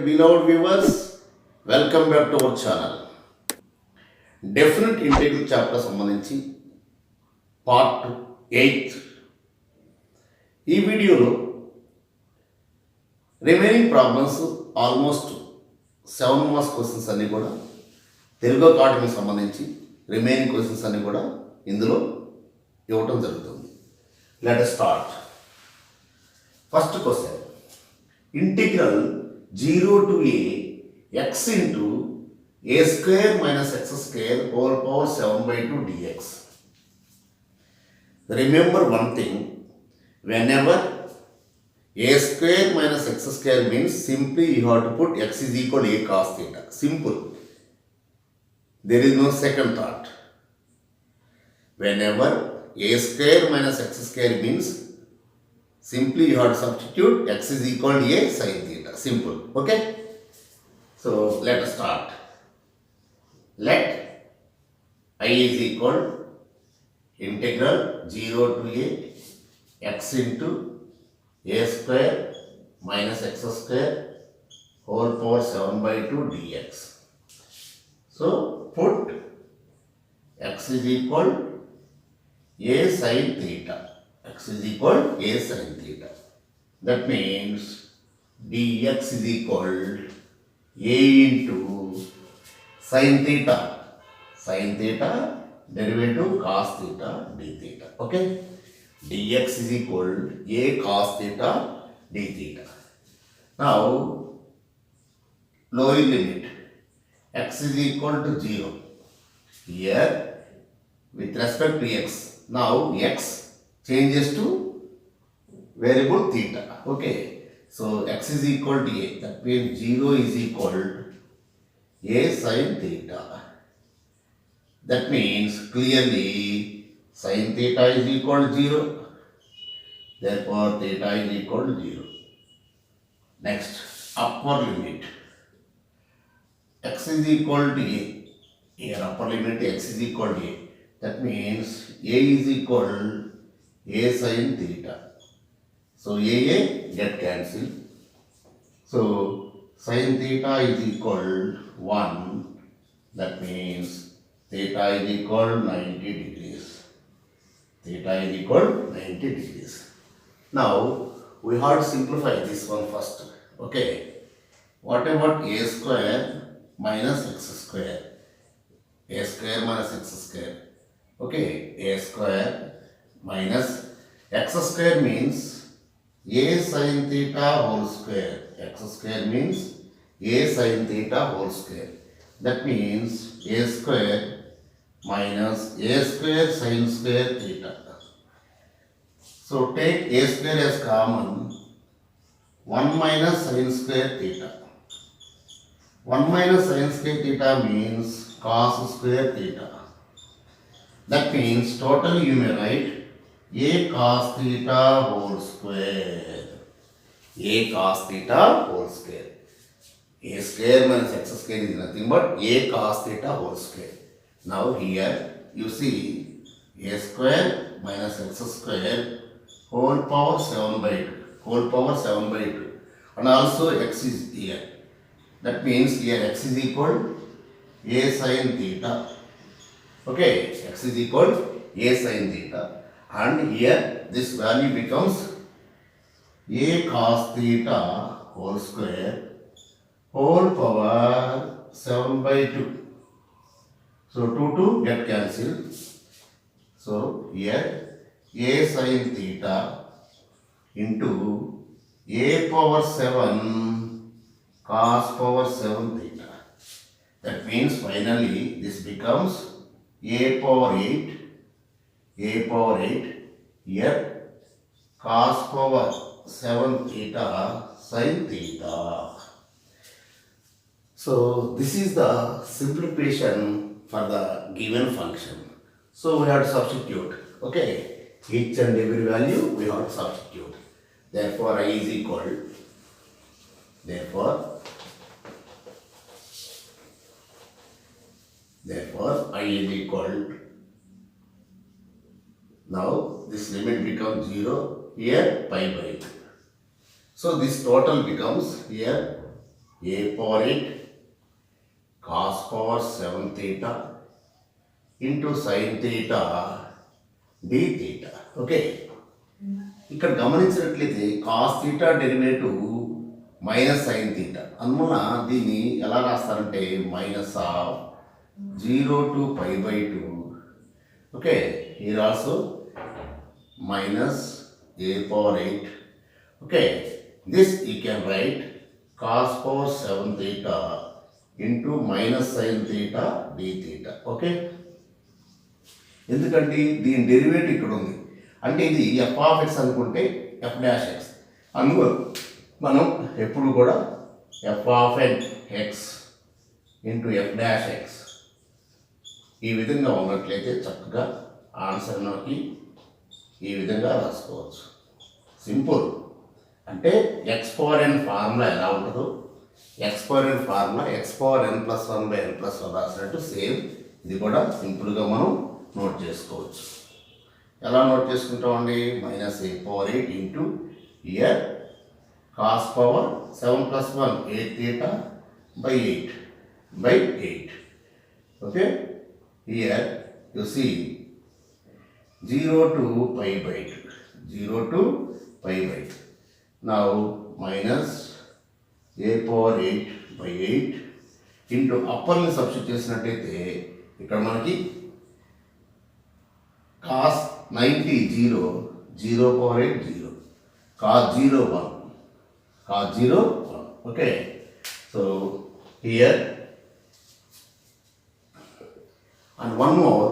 beloved viewers, welcome back to our channel. Definite integral chapter సంబంధించి part 8 ఈ వీడియోలో remaining problems almost 7 marks questions అన్నీ కూడా తెలుగు అకాడమీకి సంబంధించి రిమైనింగ్ క్వశ్చన్స్ అన్నీ కూడా ఇందులో ఇవ్వటం జరుగుతుంది. Let us start. First question, integral 0 to a x into a square minus x square whole power 7 by 2 dx. Remember one thing, whenever a square minus x square means simply you have to put x is equal to a cos theta. Simple. There is no second thought. Whenever a square minus x square means simply you have to substitute x is equal to a sin theta. Simple. Okay? So let us start. Let I is equal integral 0 to a x into a square minus x square whole power 7 by 2 dx. So put x is equal a sin theta. X is equal a sin theta. That means dx is equal a into sin theta. Sin theta derivative cos theta d theta. Okay? dx is equal a cos theta d theta. Now lower limit x is equal to 0. Here with respect to x, now x changes to variable theta. Okay, so x is equal to a, that means 0 is equal a sin theta. That means clearly sin theta is equal to 0, therefore theta is equal to 0. Next, upper limit x is equal to a, here upper limit x is equal to a, that means a is equal a sin theta. So a get cancelled. So sin theta is equal 1. That means theta is equal 90 degrees. Theta is equal 90 degrees. Now we have to simplify this one first. Okay. What about a square minus x square? A square minus x square. Okay. A square minus x square means a sin theta whole square. X square means a sin theta whole square. That means a square minus a square sin square theta. So take a square as common. 1 minus sin square theta. 1 minus sin square theta means cos square theta. That means totally you may write a cos theta whole square. A cos theta whole square. A square minus x square is nothing but a cos theta whole square. Now here you see a square minus x square whole power 7 by 2. Whole power 7 by 2. And also x is here. That means here x is equal a sin theta. Okay, x is equal a sin theta. And here this value becomes a cos theta whole square whole power 7 by 2. So 2 get cancelled. So here a sin theta into a power 7 cos power 7 theta. That means finally this becomes a power 8. A power 8 here cos power 7 theta sin theta. So this is the simplification for the given function. So we have to substitute. Okay, each and every value we have to substitute. Therefore I is equal. Therefore I is equal. Now this limit becomes 0. Here pi by 2. So this total becomes here a power 8 cos power 7 theta into sin theta d theta. Okay, ఇక్కడ గమనించినట్లయితే cos theta derivative minus sine theta, అందువల్ల దీన్ని ఎలా రాస్తారంటే minus of 0 to pi by 2. Okay, here also minus a power 8. Okay, this you can write cos power 7 theta into minus sin theta d theta. Okay, ఎందుకంటే దీని derivative ఇక్కడ ఉంది, అంటే ఇది ఎఫ్ ఆఫ్ ఎక్స్ అనుకుంటే ఎఫ్ డాష్ ఎక్స్, అందులో మనం ఎప్పుడు కూడా F of X into F dash X ఈ విధంగా ఉన్నట్లయితే చక్కగా ఆన్సర్ మనకి ఈ విధంగా రాసుకోవచ్చు. సింపుల్, అంటే ఎక్స్ పవర్ ఎన్ ఫార్ములా ఎలా ఉంటుందో x power n formula x power n plus 1 by n plus 1 రాసినట్టు సేమ్ ఇది కూడా సింపుల్గా మనం నోట్ చేసుకోవచ్చు. ఎలా నోట్ చేసుకుంటామండి, minus a power 8 into here cos power 7 plus 1 8 theta by 8. Okay, here you see 0 to pi by 2. 0 to pi by 2. Now minus a power 8 by 8 into upper ని substitute చేసినట్టయితే ఇక్కడ మనకి cos 90 0 0 power 8 0 cos 0 1 cos 0 1. Okay, so here and one more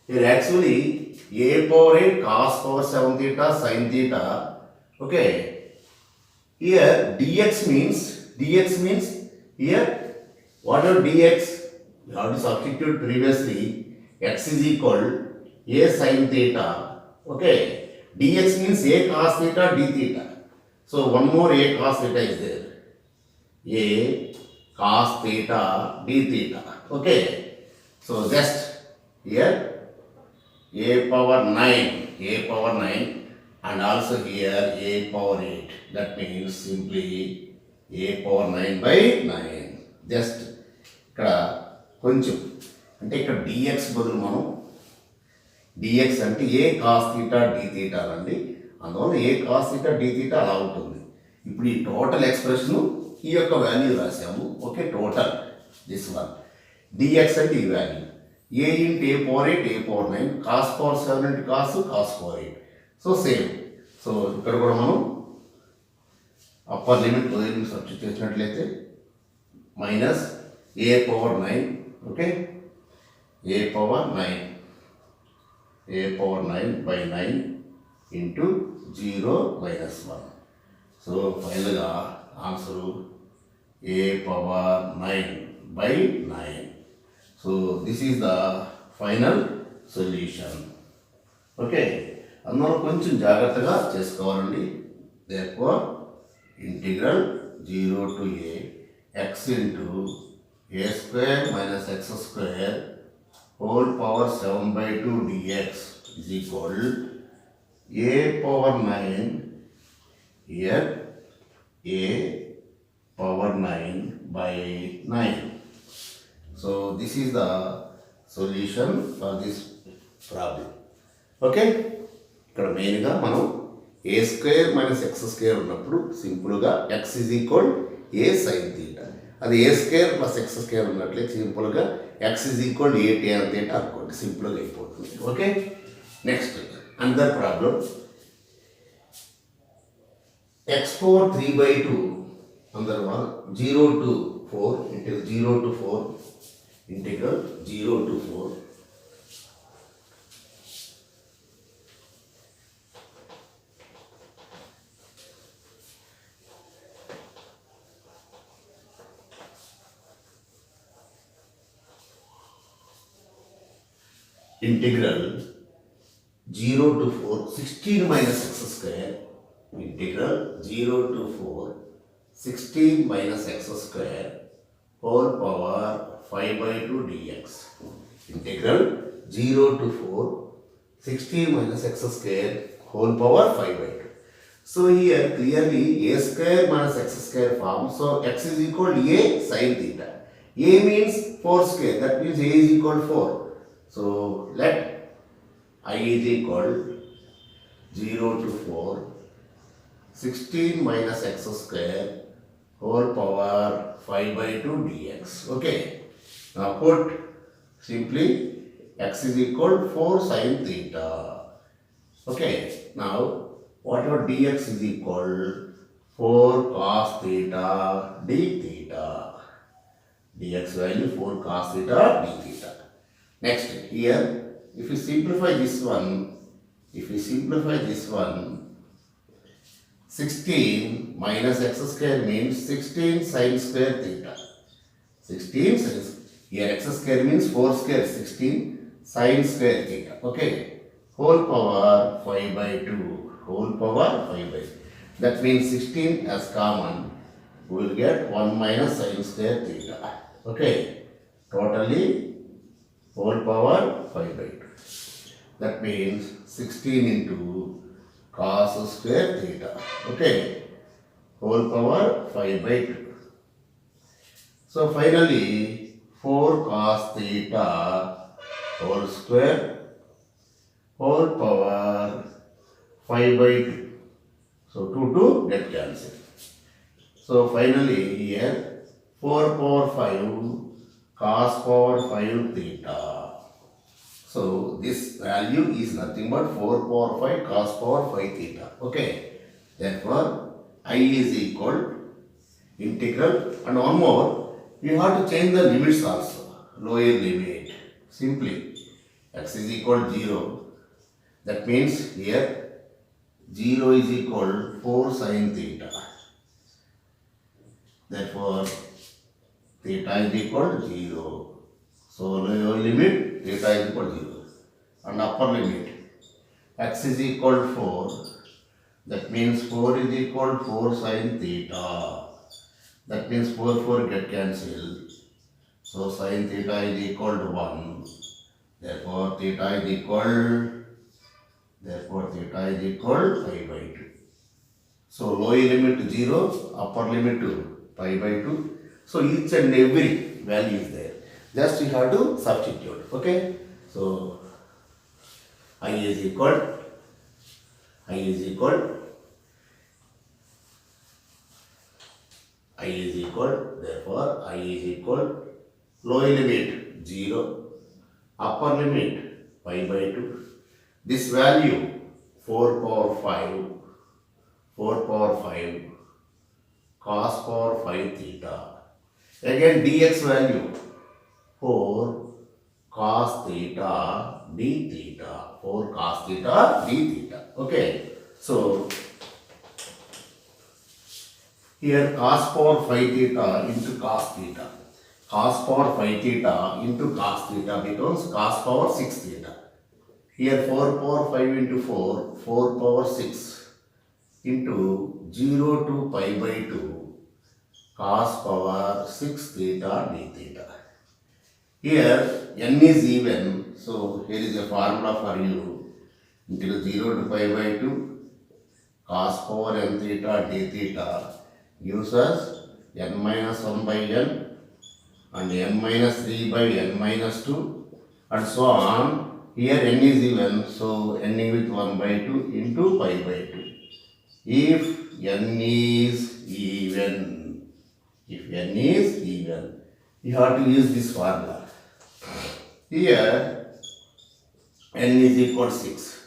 here actually a power 8 cos power 7 theta sin theta. Okay, here dx means here what are dx, we have to substitute previously x is equal a sin theta. Okay, dx means a cos theta d theta, so one more a cos theta is there, a cos theta d theta. Okay, so just here a power 9 and also here a power 8, that means simply a power 9 by 9. just ఇక్కడ కొంచెం అంటే ఇక్కడ dx బదులు మనం dx అంటే a cos theta d theta అండి, అందువల్ల a cos theta d theta అలా ఉంటుంది. ఇప్పుడు ఈ టోటల్ ఎక్స్ప్రెషన్ ఈ యొక్క వాల్యూ రాసాము. Okay, total this one dx అంటే ఈ value a into a power 8 a power 9 cos power 7 into cos power 8. So same, so ఇక్కడ కూడా మనం upper limit lower limit substitute చేసినట్లయితే minus a power 9. Okay, a power 9 by 9 into 0 minus 1. So ఫైనల్గా answer a power 9 by 9. So this is the final solution. Okay, అందులో కొంచెం జాగ్రత్తగా చేసుకోవాలండి. therefore integral 0 to a x into a square minus x square whole power 7 by 2 dx is equal a power 9 here a power 9 by 9. So this is the solution for this problem. Okay, ఇక్కడ మెయిన్గా మనం a square minus x square ఉన్నప్పుడు సింపుల్గా x is equal a sin theta, అది a square plus x square ఉన్నట్లయితే సింపుల్గా x is equal a tan theta అనుకోండి, సింపుల్గా అయిపోతుంది. Okay, next another problem, x power 3 by 2 another one 0 to 4 into 0 to 4 integral 0 to 4 integral 0 to 4 16 minus x square integral 0 to 4 16 minus x square whole power 5 by 2 dx. Integral 0 to 4 16 minus x square whole power 5 by 2. So here clearly a square minus x square form. So x is equal to a sin theta. A means 4 square. That means a is equal to 4. So let I is equal 0 to 4. 16 minus x square whole power 5 by 2 dx. Okay. Now put simply x is equal to 4 sin theta. Okay. Now whatever dx is equal 4 cos theta d theta. Dx value 4 cos theta d theta. Next here if you simplify this one, 16 minus x square means 16 sin square theta. 16 sin, here x square means 4 square, 16 sin square theta. Okay. Whole power 5 by 2. Whole power 5 by 2. That means 16 as common. We will get 1 minus sin square theta. Okay. Totally whole power 5 by 2. That means 16 into cos square theta. Okay. Whole power 5 by 2. So finally 4 cos theta whole square whole power 5 by 2. So 2 get cancelled. So finally here 4 power 5 cos power 5 theta. So this value is nothing but 4 power 5 cos power 5 theta. Okay. Therefore I is equal integral, and one more, you have to change the limits also. Lower limit. Simply x is equal to 0. That means here 0 is equal to 4 sin theta. Therefore theta is equal to 0. So lower limit theta is equal to 0. And upper limit x is equal to 4. That means 4 is equal to 4 sin theta. That means 4 get cancelled. So sin theta is equal to 1. Therefore theta is equal 5 by 2. So lower limit to 0, upper limit to pi by 2. So each and every value is there. Just you have to substitute. Okay. So I is equal therefore I is equal lower limit 0, upper limit pi by 2. This value 4 power 5 cos power 5 theta. Again dx value 4 cos theta d theta. 4 cos theta d theta. Okay. So here cos power 5 theta into cos theta. Cos power 5 theta into cos theta becomes cos power 6 theta. Here 4 power 5 into 4, 4 power 6 into 0 to pi by 2 cos power 6 theta d theta. Here n is even, so here is a formula for you. Into 0 to pi by 2 cos power n theta d theta gives us n minus 1 by n and n minus 3 by n minus 2 and so on. Here n is even, so n with 1 by 2 into pi by 2. If n is even, you have to use this formula. Here n is equal to 6.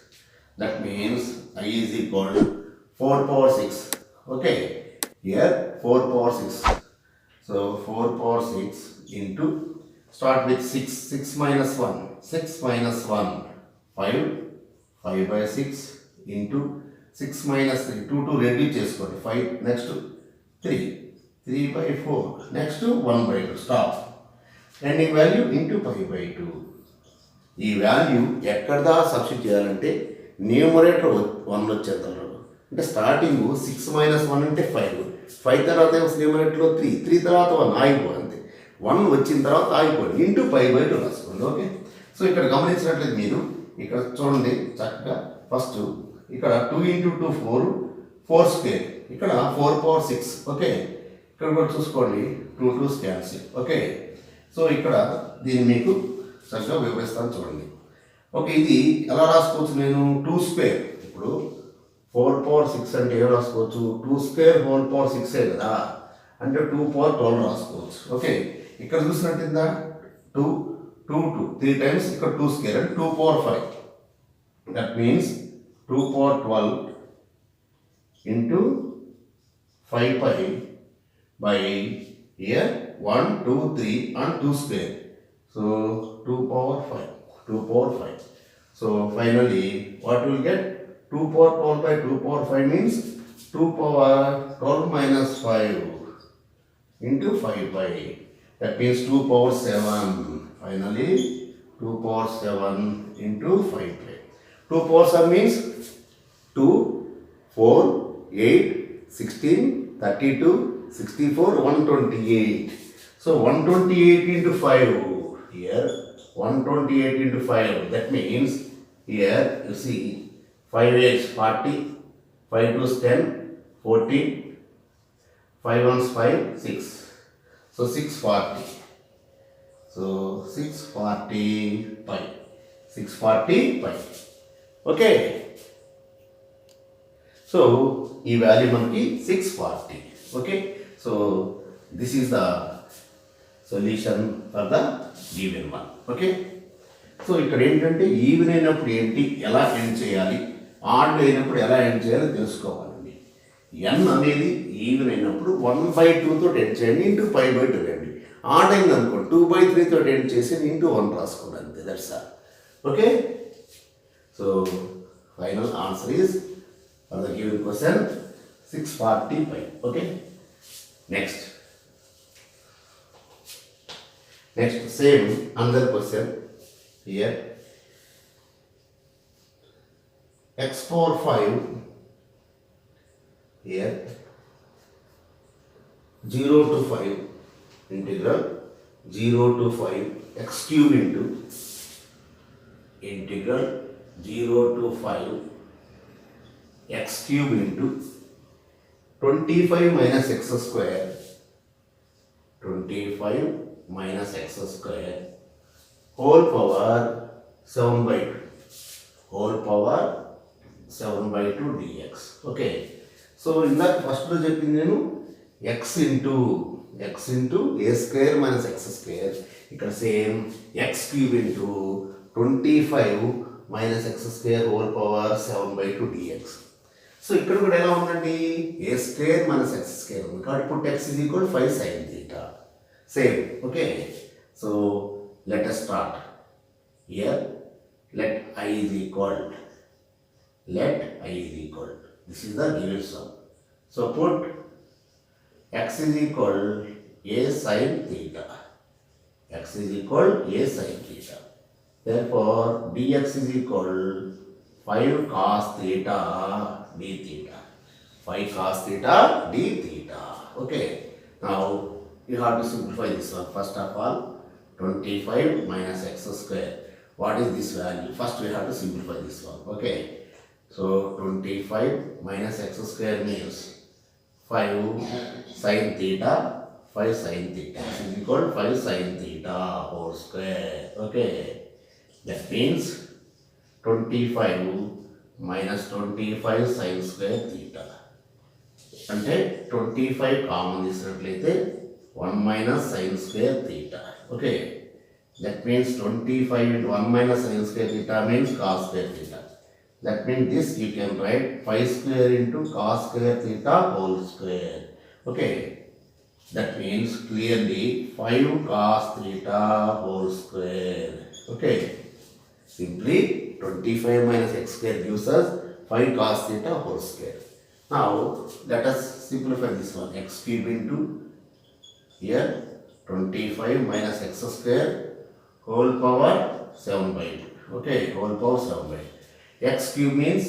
That means I is equal to 4 power 6. Okay. Here 4 power 6. So 4 power 6 into, start with 6 minus 1. 6 minus 1, 5 by 6 into 6 minus 3, 2 to reduce చేసుకోండి 5, next 3 by 4, next 1 by 2, stop. Ending value into pi by 2. ఈ value ఎక్కడ దా substitute చేయాలంటే numerator 1 వచ్చేద్దాం. అంటే starting 6 minus 1 అంటే 5 తర్వాత న్యూమరేటర్లో 3 తర్వాత 1 ఆగిపోయింది. 1 వచ్చిన తర్వాత ఆగిపోయింది ఇంటూ pi by 2 రాసుకోండి. ఓకే. సో ఇక్కడ గమనించినట్లయితే మీరు ఇక్కడ చూడండి చక్కగా ఫస్ట్ ఇక్కడ 2 into 2 4, 4 స్క్వేర్, ఇక్కడ 4 పవర్ 6. ఓకే, ఇక్కడ కూడా చూసుకోండి 2 2s క్యాన్సిల్. ఓకే, సో ఇక్కడ దీన్ని మీకు చక్కగా వివరిస్తాను చూడండి. ఓకే, ఇది ఎలా రాసుకోవచ్చు నేను 2 స్క్వేర్. ఇప్పుడు 4 పవర్ 6 అంటే ఏం రాసుకోవచ్చు, 2 స్క్వేర్ హోల్ పవర్ 6 కదా, అంటే 2 పవర్ 12 రాసుకోవచ్చు. ఓకే, ఇక్కడ చూసినట్టుందా 2 2 2 3 టైమ్స్, ఇక్కడ 2 స్క్వేర్ అంటే 2 power 5. That means 2 power 12 into 5 pi by here 1 2 3 and 2 square, so 2 power 5, 2 power 5. So finally what we will get, 2 power 12 by 2 power 5 means 2 power 12 minus 5 into 5 pi, that means 2 power 7. Finally 2 power 7 into 5 pi. 2 power 7 means 2 4 8 16 32 64 128. So 128 into 5 here, 128 into 5, that means here you see 5 8 40, 5 2 10 14, 5 1 5 6, so 640. So 640 pi, 640 pi. Okay, so ఈ value మనకి 640. Okay, so this is the solution for the given one. Okay, so ఇక్కడ ఏంటంటే even అయినప్పుడు ఏంటి, ఎలా end చేయాలి, add అయినప్పుడు ఎలా ఎండ్ చేయాలో తెలుసుకోవాలండి. ఎన్ అనేది ఈవెన్ అయినప్పుడు 1/2 తోటి ఎండ్ చేయండి, ఇంటూ 5/2 రండి. ఆడ్ అయింది అనుకోండి 2/3 తోటి ఎండ్ చేసి ఇంటూ 1 రాసుకోండి, అంతే. That's all. Okay, so final answer is for the given question 640 pi. Okay, next same another question here. X power 5 here 0 to 5 integral 0 to 5 x cube into integral 0 to 5 x cube into 25 minus x square, 25 minus x square whole power 7/2, whole power 7/2 dx. Okay, so ఇందాక ఫస్ట్లో చెప్పింది నేను x into a square minus x square, ఇక్కడ same x cube into 25 minus x square whole power 7/2 dx. So ఇక్కడ కూడా ఎలా ఉందండి, ఏ square minus x square ఉంది కాబట్టి put x is equal 5 sin theta. Same. Okay, so let us start here. let I is equal, this is the given sum. So put x is equal a sin theta, therefore dx is equal 5 cos theta d theta, 5 cos theta d theta. Okay, now you have to simplify this one. First of all, 25 minus x square, what is this value? First we have to simplify this one. Okay, so 25 minus x square means 5 sin theta, 5 sin theta is equal to 5 sin theta whole square. Okay, that means 25 minus 25 sin square theta, అంటే 25 common తీసినట్లయితే 1 minus sin square theta. Okay, that means 25 into 1 minus sin square theta means cos square theta. That means this you can write 5 square into cos square theta whole square. Okay, that means clearly 5 cos theta whole square. Okay, simply 25 minus x square gives us 5 cos theta whole square. Now let us simplify this one. X cube into here 25 minus x square whole power 7/2. Okay, whole power 7/2. X cube means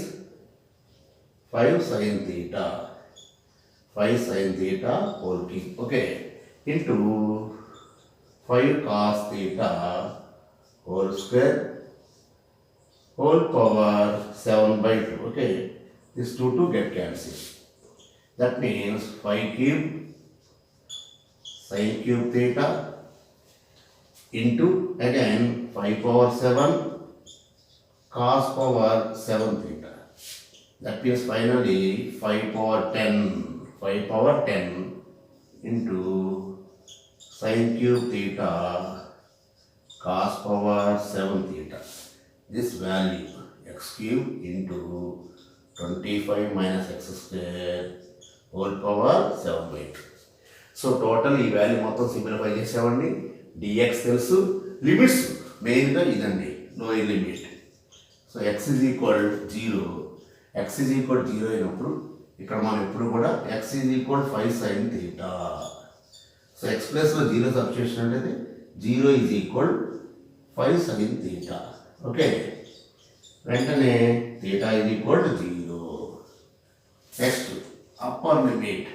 5 sin theta, 5 sin theta whole cube. Okay, into 5 cos theta whole square whole power 7/2. Okay, this 2 get cancelled. That means 5 cube sin cube theta into again 5 power 7 cos power 7 theta. That means finally 5 power 10 into sin cube theta cos power 7 theta. This value x cube into 25 minus x square whole power 7/2. So total ఈ value మొత్తం simplify చేసామండి. dx తెలుసు, limits మెయిన్గా ఇదండి lower limit. So x is equal 0. x is equal 0 అయినప్పుడు ఇక్కడ మనం ఎప్పుడు కూడా x is equal 5 sin theta. So x ప్లస్లో 0 సబ్స్టిట్యూషన్ అంటే 0 is equal 5 sin theta. Okay, వెంటనే theta is equal 0. Next upper limit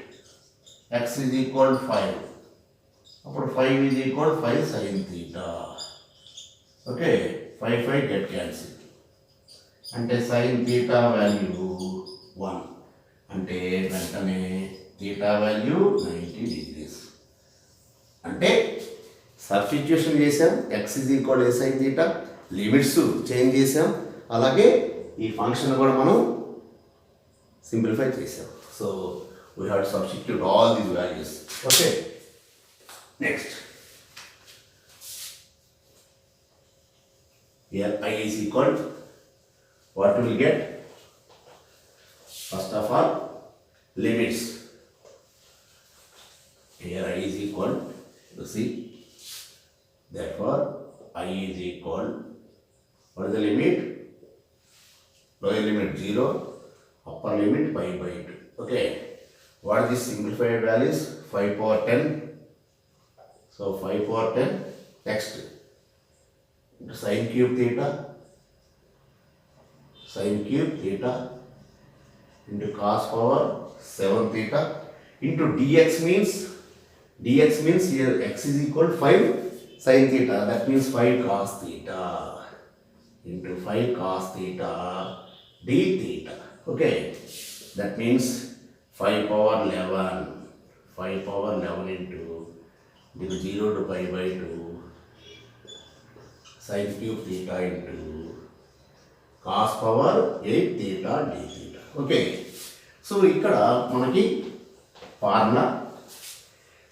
x is equal 5. అప్పుడు 5 is equal 5 sin theta. Okay, 5 get cancel అంటే sin theta వాల్యూ 1 అంటే వెంటనే theta value 90 degrees. అంటే substitution చేసాం, x is equal a sin theta, limits change చేసాం, అలాగే ఈ function కూడా మనం సింప్లిఫై చేసాం. So we have to substitute all these values. Okay, next here I is equal, what will get? First of all, limits. Here I is equal, you see, therefore I is equal, what is the limit? Lower limit 0, upper limit 5/2. Okay, what is this simplified values? 5 power 10. So 5 power 10. Next, sin cube theta into cos power 7 theta into dx means here x is equal 5 sin theta. That means 5 cos theta into 5 cos theta d theta. Okay, that means 5 power 11 into 0 to 5/2 sin cube theta into cos power 8 theta d theta. Okay, so ఇక్కడ మనకి formula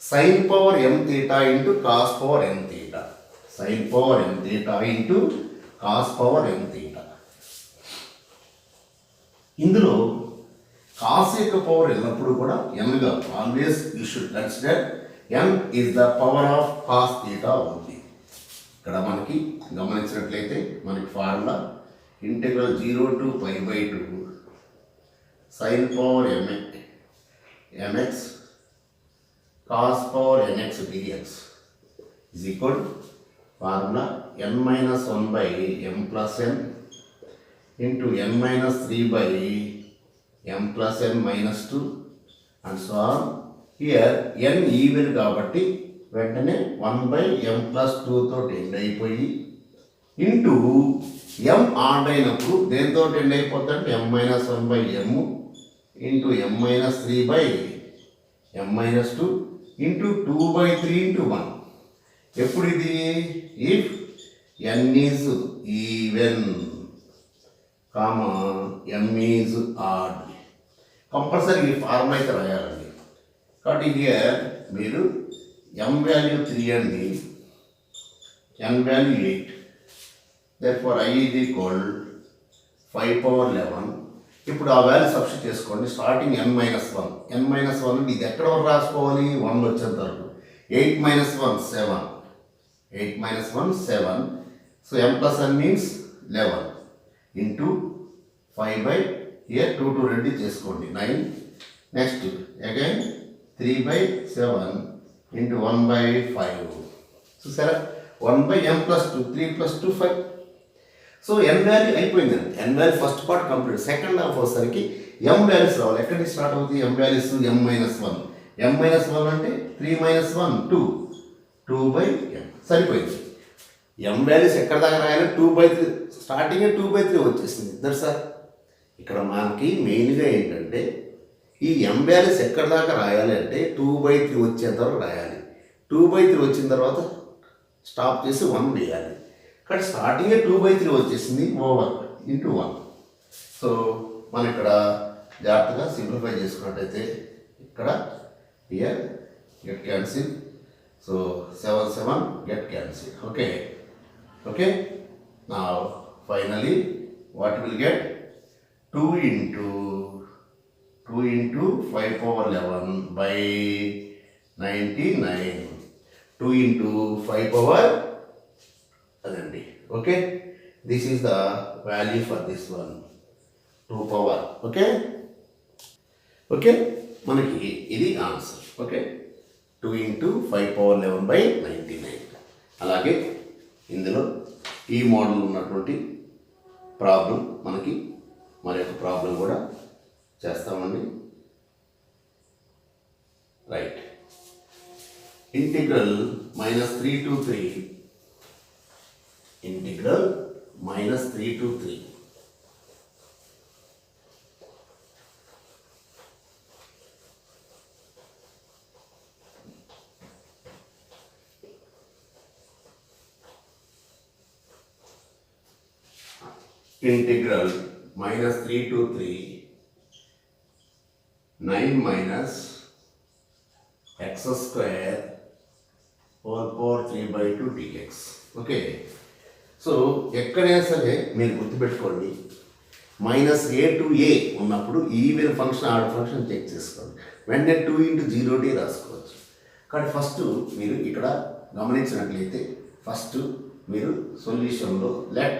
sin power m theta into cos power m theta, sin power m theta into cos power m theta. ఇందులో cos యొక్క power ఎల్లప్పుడూ కూడా ఎన్గా, always you should consider n is the power of cos theta only. ఇక్కడ మనకి గమనించినట్లయితే మనకి formula integral 0 to π/2 sin power mx cos power nx dx is equal formula n minus 1 by m plus n into n minus 3 by m plus n minus 2 and so on. Here n even కాబట్టి వెంటనే 1 by m plus 2 తోటి end అయిపోయి into m odd అయినప్పుడు దేంతో end అయిపోతుందంటే m minus 1 by m into m minus 3 by m minus 2 into 2 by 3 into 1. ఎప్పుడు ఇది? If n is even comma m is odd. Compulsory ఈ ఫార్ములా అయితే రాయాలండి. కాబట్టి హియర్ మీరు m వాల్యూ 3 అండి, n value 8. therefore I is equal 5 power 11. ఇప్పుడు ఆ వాల్యూ సబ్స్టిట్యూట్ చేసుకోండి. స్టార్టింగ్ n minus 1 అంటే ఇది ఎక్కడ వరకు రాసుకోవాలి? 1 వచ్చేంత వరకు. 8 minus 1 7. 8 minus 1 7. So m plus n means 11 into 5 by here 2 to Reddy చేసుకోండి 9. Next again 3 by 7 into 1 by 5. చూసారా? 1 by m plus 2, 3 plus 2 5. So n value అయిపోయిందండి. n value first part complete. Second half వచ్చేసరికి m వాల్యూస్ రావాలి. ఎక్కడి నుంచి start అవుతుంది m values? m minus 1. m minus 1 అంటే 3 minus 1 2. 2 by m సరిపోయింది. m values ఎక్కడ దాకా రాయాలి? 2 by 3. స్టార్టింగ్ 2 by 3 వచ్చేసింది. That's all. ఇక్కడ మనకి మెయిన్గా ఏంటంటే ఈ m వాల్యూస్ ఎక్కడ దాకా రాయాలి అంటే 2/3 వచ్చేంత వరకు రాయాలి. 2/3 వచ్చిన తర్వాత స్టాప్ చేసి 1 వేయాలి. కానీ స్టార్టింగే 2/3 వచ్చేసింది ఓవర్ ఇంటూ 1. సో మనం ఇక్కడ జాగ్రత్తగా సింప్లిఫై చేసుకున్నట్టయితే ఇక్కడ here get cancel. So 7 7 get cancelled. Okay. Now finally what will get? 2 into 5 power 11 by 99. 2 into 5 power అదండి. Okay, this is the value for this one, 2 power. Okay, మనకి ఇది answer. Okay, 2 into 5 power 11 by 99. అలాగే ఇందులో ఈ model ఉన్నటువంటి problem మనకి మరొక problem కూడా చేస్తామండి. Right, integral -3 to 3 integral -3 to 3 integral -3 to 3 9 minus x square whole power 3/2 dx. Okay, so ఎక్కడైనా సరే మీరు గుర్తుపెట్టుకోండి, -a to a ఉన్నప్పుడు even function odd function check చేసుకోండి. వెంటనే 2 into 0t రాసుకోవచ్చు. కానీ ఫస్ట్ మీరు ఇక్కడ గమనించినట్లయితే ఫస్ట్ మీరు సొల్యూషన్లో let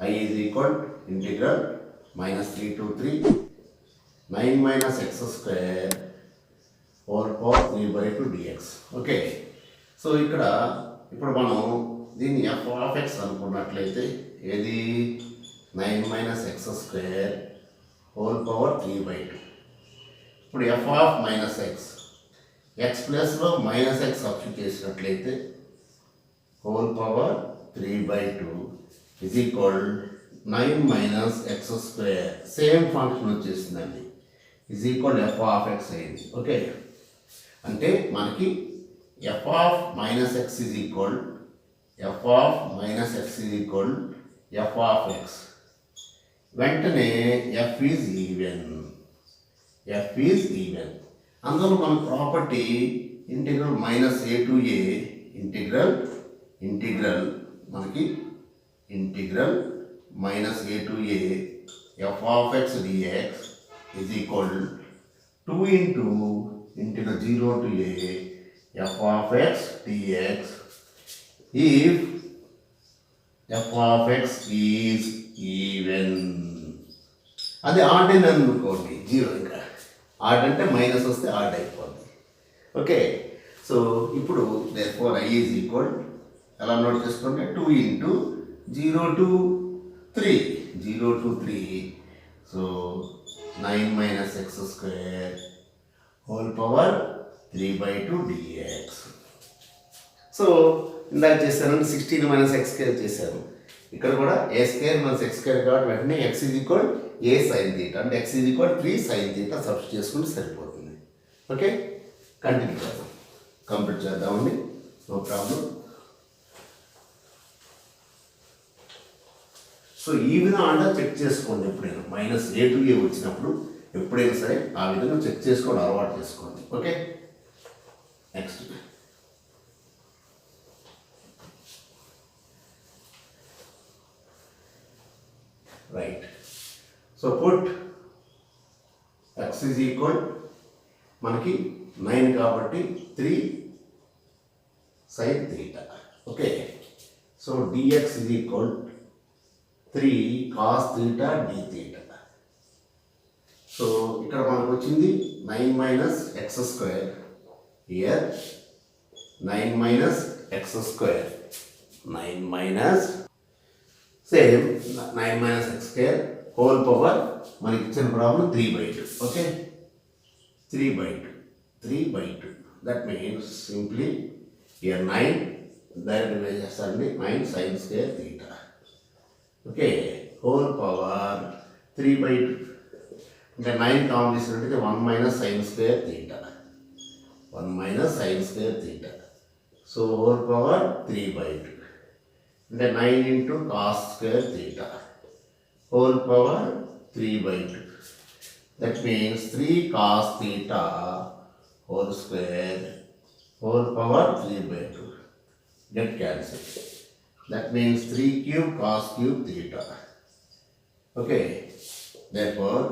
I is equal integral -3 to 3 9 minus x square whole power 3/2 dx. Okay, so ఇక్కడ ఇప్పుడు మనం దీన్ని f of x అనుకున్నట్లయితే ఏది 9 minus x square whole power 3/2. ఇప్పుడు f of minus x ప్లస్లో మైనస్ x సబ్స్టిట్యూట్ చేసినట్లయితే whole power 3/2 is equal 9 minus x square, same function వచ్చేసిందండి, is equal f of x అయింది. ఓకే, అంటే మనకి f of minus x is equal f of x. వెంటనే f is even. అందులో మన property integral -a to a integral మనకి integral -a to a f of x dx is equal 2 into integral 0 to a f of x dx if f of x is even. అది add అని అనుకోండి, 0 ఇంకా add అంటే minus వస్తే add అయిపోద్ది. Okay, so ఇప్పుడు therefore I is equal ఎలా note చేసుకోండి, 2 into 0 to 3. So 9 minus x square whole power 3/2 dx. So ఇందాక చేశాను 16 minus x square చేశాను. ఇక్కడ కూడా a square minus x square కాబట్టి వెంటనే x is equal a sin theta అంటే x is equal 3 sin theta substitute చేసుకుంటే సరిపోతుంది. ఓకే, కంటిన్యూ చేద్దాం, కంప్లీట్ చేద్దామండి, నో ప్రాబ్లం. సో ఈ విధంగా చెక్ చేసుకోండి ఎప్పుడైనా -a to a వచ్చినప్పుడు ఎప్పుడైనా సరే ఆ విధంగా చెక్ చేసుకోండి, అలవాటు చేసుకోండి. Okay, next right. So put x is equal మనకి 9 కాబట్టి 3 sin theta. Okay, so dx is equal 3 cos theta d theta. So ఇక్కడ మనకు వచ్చింది 9 minus x square, here 9 minus x square, 9 minus same 9 minus x square whole power మనకి ఇచ్చిన problem 3/2. Okay, 3/2. That means simply here 9 direct చేస్తారండి 9 sin square theta. Okay, whole power 3/2. ఇంకా 9 common తీసుకుంటే 1 minus sine square theta, 1 minus sine square theta. So whole power 3/2 అంటే 9 into cos square theta whole power 3/2. That means 3 cos theta whole square whole power 3/2. Get cancelled. That means 3 cube cos cube theta. Okay. Therefore,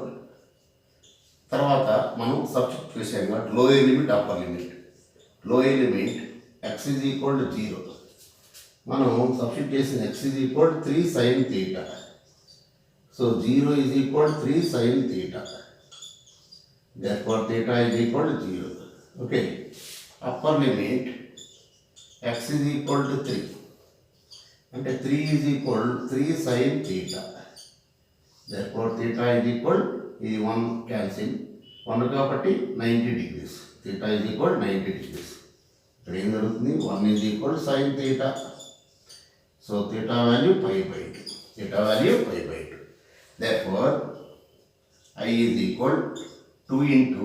తర్వాత మనం substitute చేసాం కాబట్టి lower limit upper limit. Lower limit x is equal to 0. మనం substitute చేసిన x is equal to 3 sin theta. So 0 is equal to 3 sin theta. Therefore theta is equal to 0. Okay. Upper limit x is equal to 3. అంటే 3 is equal to 3 sin theta. Therefore theta is equal, ఇది 1 cancel. 1 కాబట్టి 90 degrees. Theta is equal to 90 degrees. ఇక్కడ ఏం జరుగుతుంది? 1 is equal to sin theta. So theta value pi/2. Theta value pi/2. Therefore I is equal 2 into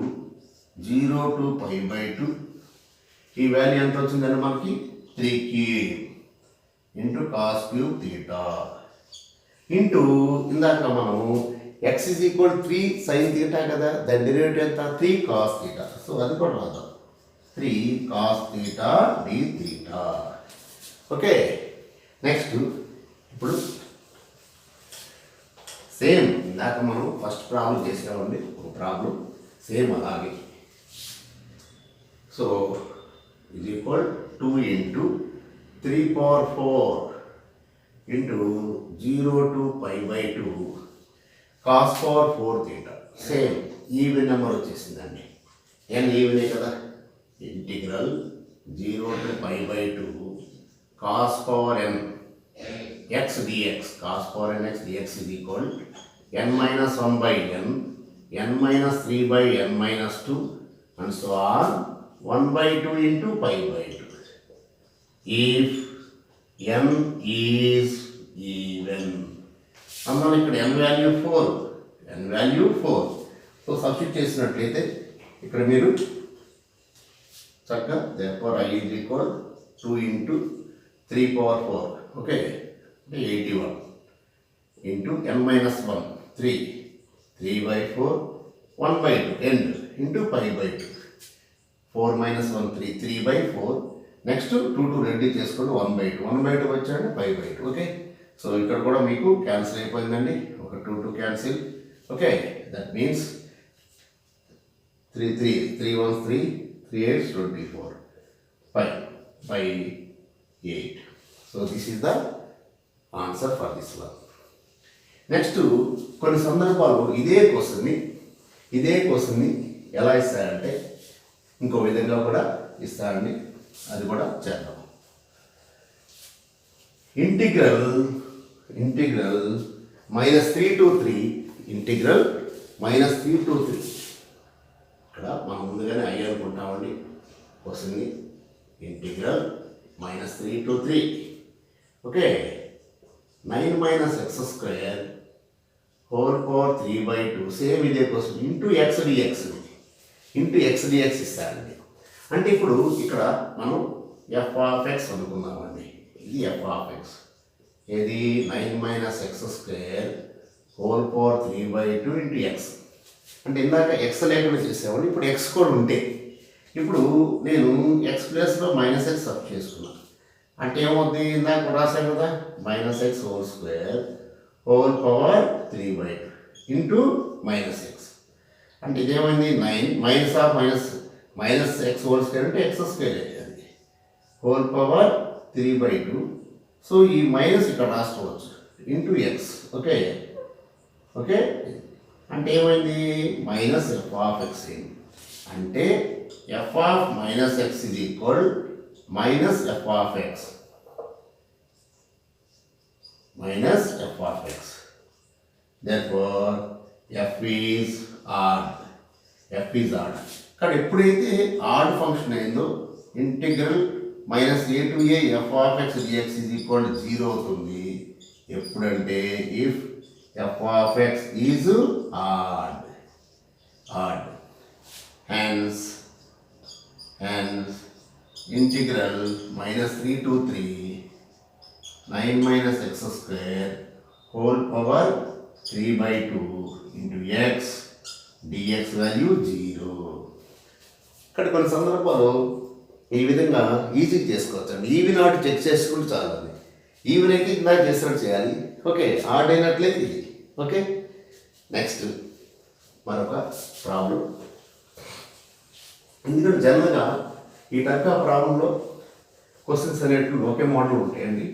0 to pi/2. ఈ value ఎంత వచ్చిందంటే మనకి 3 cube into cos cube theta into ఇందాక మనం x is equal 3 sin theta కదా, దాని derivative ఎంత 3 cos theta. So అది కూడా రాద్దాం, 3 cos theta d theta. Okay. Next ఇప్పుడు సేమ్ ఇందాక మనం ఫస్ట్ ప్రాబ్లం చేసామండి, ఒక ప్రాబ్లం సేమ్ అలాగే. సో ఇది equal 2 into 3 power 4 into 0 to pi/2 cos power 4 theta. Same even number వచ్చేసిందండి, n ఈవెనే కదా. Integral 0 to pi/2 cos power n x dx, cos power n x dx is equal n minus 1/n, n minus 3/n minus 2 and so on 1/2 into pi/2. If n is even, అందులో ఇక్కడ n value 4, n value 4. So substitute చేసినట్లయితే ఇక్కడ మీరు చక్కగా therefore I is equal 2 into 3 power 4. Okay, అంటే 81 into n minus 1 3, 3/4 1/2 end into pi/2. 4 minus 1 3, 3/4. Next 2 ready చేసుకొని 1/2, 1/2 వచ్చాడు pi/2. Okay. So ఇక్కడ కూడా మీకు క్యాన్సిల్ అయిపోయిందండి, ఒక 2 cancel. Okay, that means 3 1 3 3 8 24 pi/8. So this is the answer for this one. Next కొన్ని సందర్భాలు ఇదే క్వశ్చన్ని ఎలా ఇస్తారంటే ఇంకో విధంగా కూడా ఇస్తారండి, అది కూడా చేద్దాం. Integral -3 to 3 integral -3 to 3. ఇక్కడ మనం ముందుగానే అయ్యి అనుకుంటామండి క్వశ్చన్ని. Integral -3 to 3. Okay, 9 minus x square whole power 3/2. Same ఇదే క్వశ్చన్ ఇంటూ x dx ఇస్తారండి. అంటే ఇప్పుడు ఇక్కడ మనం f(x) అనుకున్నామండి, ఇది f(x), ఇది 9 minus x square whole power 3/2 into x. అంటే ఇందాక x లేకుండా చేసేవాళ్ళు, ఇప్పుడు x కూడా ఉంటే ఇప్పుడు నేను x ప్లేస్లో -x సబ్ చేసుకున్నాను. అంటే ఏమవుతుంది? ఇందాక రాశాను కదా, -x whole square whole power 3/2 into -x. అంటే ఇదేమైంది? 9 -x హోల్ స్క్వేర్ అంటే x స్క్వేర్ అది హోల్ పవర్ 3/2. సో ఈ మైనస్ ఇక్కడ రాసుకోవచ్చు ఇంటూ x. ఓకే, అంటే ఏమైంది? -f(x) అంటే f of -x is equal -f(x). Therefore f is odd. కానీ ఎప్పుడైతే ఆడ్ ఫంక్షన్ అయిందో integral -a to a f(x) dx is equal to 0 అవుతుంది. ఎప్పుడంటే if f(x) is odd. odd. Hence integral minus 3 to 3 9 minus x square whole power 3 by 2 into x dx value 0. ఇక్కడ కొన్ని సందర్భాలు ఈ విధంగా ఈజీ చేసుకోవచ్చు అండి. ఈవి నాట్ చెక్ చేసుకుంటే చాలు. ఈవెన్ అయితే ఇందాక చేసినట్టు చేయాలి. ఓకే, ఆడ్ అయినట్లయితే ఇది. ఓకే, నెక్స్ట్ మరొక ప్రాబ్లం. ఎందుకంటే జనరల్గా ఈ టైప్ ఆఫ్ ప్రాబ్లంలో క్వశ్చన్స్ అనేటివి ఒకే మోడల్ ఉంటాయండి.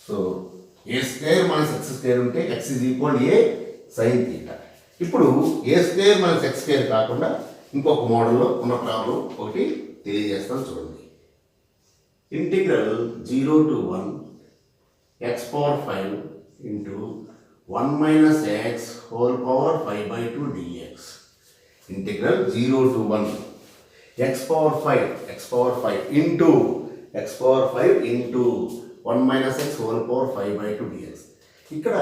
సో ఏ స్క్వేర్ మైనస్ ఎక్స్ స్క్వేర్ ఉంటే X is equal a sine theta. ఇప్పుడు ఏ స్క్వేర్ మైనస్ ఎక్స్ స్క్వేర్ కాకుండా ఇంకొక మోడల్లో ఉన్న ప్రాబ్లం ఒకటి తెలియజేస్తాను చూడండి. Integral 0 to 1 x power 5 into 1 minus x whole power 5 by 2 dx. Integral 0 to 1 x power 5 into 1 minus x whole power 5 by 2 dx. ఇక్కడ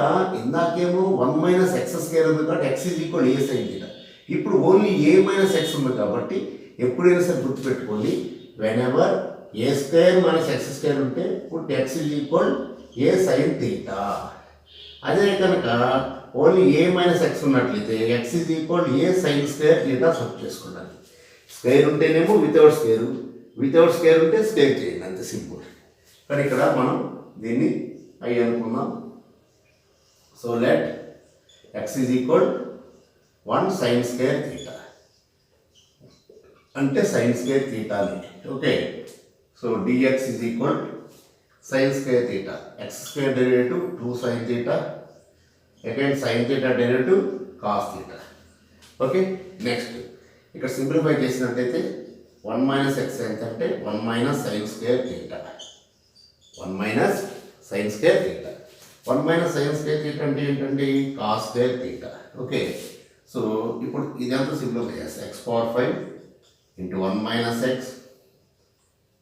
ఇందాకేమో 1 minus x square ఉంది కాబట్టి x is equal a sine theta. ఇప్పుడు only a minus x ఉంది కాబట్టి ఎప్పుడైనా సరే గుర్తుపెట్టుకోండి, whenever a square minus x square ఉంటే put x is equal a sine theta. అదే కనుక ఓన్లీ ఏ మైనస్ ఎక్స్ ఉన్నట్లయితే x is equal a sine square theta sub చేసుకుంటాను. స్క్వేర్ ఉంటేనేమో వితౌట్ స్క్వేర్ ఉంటే స్క్వేర్ చేయండి, అంతే సింపుల్. కానీ ఇక్కడ మనం దీన్ని అయ్యి అనుకుందాం. So let x is equal 1 sine square theta అంటే సైన్ స్క్వేర్ థీటాని. Okay, so dx is equal sine square theta, x square derivative 2 sine theta, again sine theta derivative cos theta. Okay, next ఇక్కడ simplify చేసినట్టయితే 1 minus x ఎంత అంటే 1 minus sine square theta, 1 minus sine square theta. 1 minus sine square theta అంటే ఏంటండి, cos square theta. Okay, so ఇప్పుడు ఇదంతా simplify చేస్తే x power 5 into 1 minus X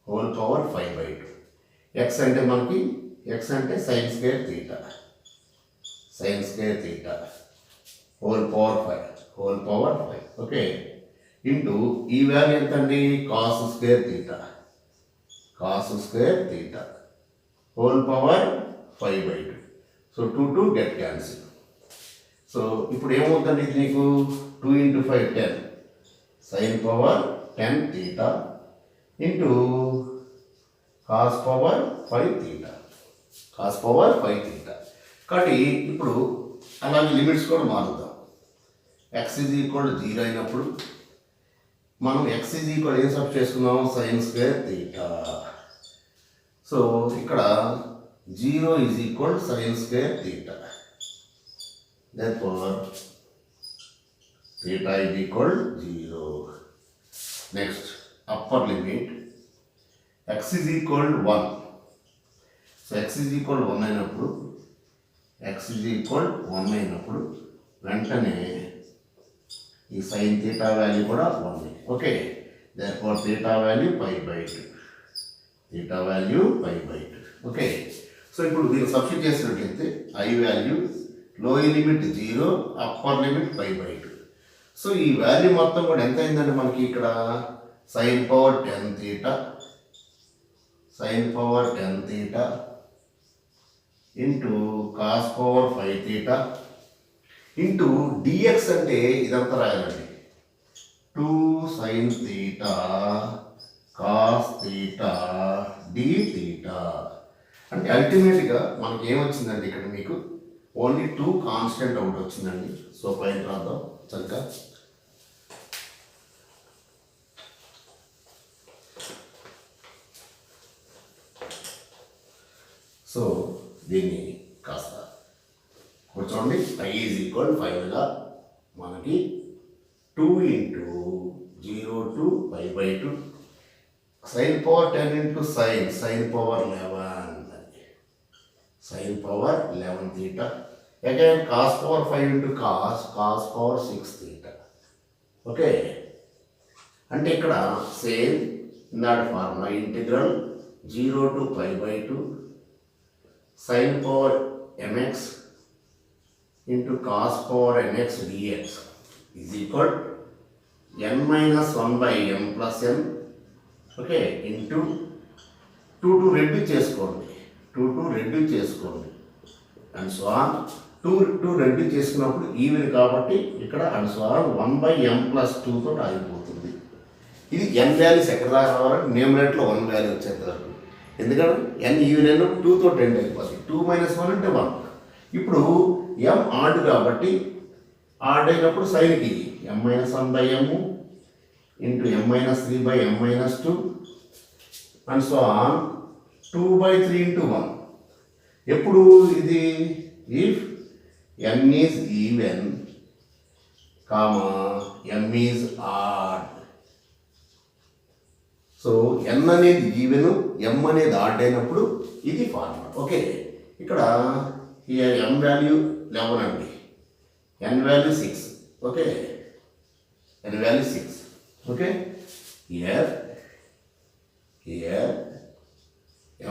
whole power 5 by 2. X అంటే మనకి ఎక్స్ అంటే sine square theta whole power 5 okay, into ఈ value ఎంత అండి, cos square theta whole power 5 by 2. So 2 get cancel. So ఇప్పుడు ఏమవుతుంది, ఇది నీకు 2 into 5 10 sign power 10 theta into cos power 5 theta కాబట్టి ఇప్పుడు అలాగే లిమిట్స్ కూడా మారుద్దాం. ఎక్స్ ఈజ్ ఈక్వల్ 0 అయినప్పుడు మనం ఎక్స్ ఈజ్ ఈక్వల్ ఏం సబ్ చేసుకున్నాం, సైన్ స్క్వేర్ థీటా. సో ఇక్కడ 0 is equal sine square theta. Therefore, theta is equal 0. Next, upper limit x is equal 1. So x is equal 1 అయినప్పుడు వెంటనే ఈ sine theta value కూడా 1. Okay, therefore theta value pi by 2. Okay, so ఇప్పుడు మీరు substitute చేసినట్లయితే I value lower limit 0, upper limit 5 by 2. So ఈ value మొత్తం కూడా ఎంత అయిందంటే మనకి ఇక్కడ sine power 10 theta into cos power 5 theta into dx అంటే ఇదంతా రాయాలండి, 2 sine theta cos theta d theta. అంటే అల్టిమేట్గా మనకి ఏమొచ్చిందండి, ఇక్కడ మీకు ఓన్లీ 2 కాన్స్టెంట్ అవుట్ వచ్చిందండి. సో పైన రాద్దాం చక్కగా. సో దీన్ని కాస్త కూర్చోండి. I ఈజ్ ఈక్వల్ 5గా మనకి 2 into 0 to 5 by 2 sign power 10 into sine power 11 theta. Again cos power 5 into cos power 6 theta. Okay, అంటే ఇక్కడ సేమ్ ఇందాక formula integral 0 to 5 by 2 sin power mx into cos power nx dx is equal n minus 1 by m plus n, okay, into 2 reduce చేసుకోండి, 2 reduce చేసుకోండి and so on. 2 reduce చేసుకున్నప్పుడు even కాబట్టి ఇక్కడ and so on 1 by m plus 2 తోటి ఆగిపోతుంది. ఇది n values ఎక్కడ దాకా రావాలంటే న్యూమరేటర్లో 1 వాల్యూ వచ్చేంత వరకు, ఎందుకంటే n ఈవెన్ అయినా 2 తోటి ఎండ్ అయిపోతుంది. 2 minus 1 అంటే 1. ఇప్పుడు m ఆడ్ కాబట్టి ఆడ్ అయినప్పుడు సైన్కి m minus 1 by m into m minus 3 by m minus 2 and so on 2 by 3 into 1. ఎప్పుడు ఇది if m is even comma m is add. So n అనేది ఈవెన్, m అనేది add అయినప్పుడు ఇది formula. Okay, ఇక్కడ m value 11 అండి, n value 6. Okay, n value 6. Okay, here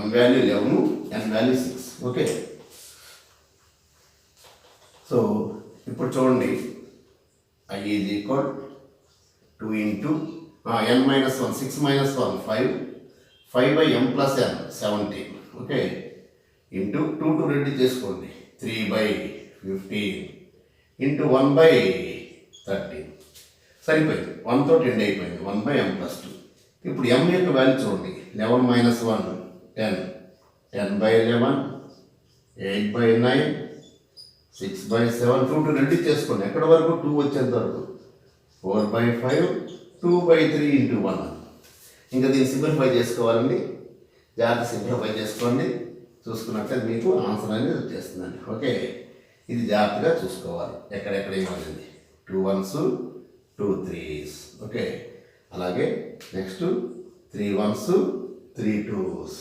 m value 11, n value 6. Okay, so ఇప్పుడు చూడండి I is equal 2 into n minus 1, 6 minus 1 5 by m plus n 17. Okay, into 2 reduce చేసుకోండి 3 by 15 into 1 by 13. సరిపోయింది, 1 తోటి end అయిపోయింది, 1 by m plus 2. ఇప్పుడు m యొక్క value చూడండి, 11 minus 1 10, 10 by 11, 8 by 9, 6 by 7. 2 reduce చేసుకోండి ఎక్కడ వరకు, 2 వచ్చేంత వరకు, 4 by 5, 2 by 3 into 1. ఇంకా దీన్ని సింప్లిఫై చేసుకోవాలండి, జాగ్రత్త సింప్లిఫై చేసుకోండి. చూసుకున్నట్లయితే మీకు ఆన్సర్ అనేది వచ్చేస్తుందండి. ఓకే, ఇది జాగ్రత్తగా చూసుకోవాలి, ఎక్కడెక్కడ ఏమైంది, 2 1s 2 3s. ఓకే, అలాగే నెక్స్ట్ 3 1s 3 2s.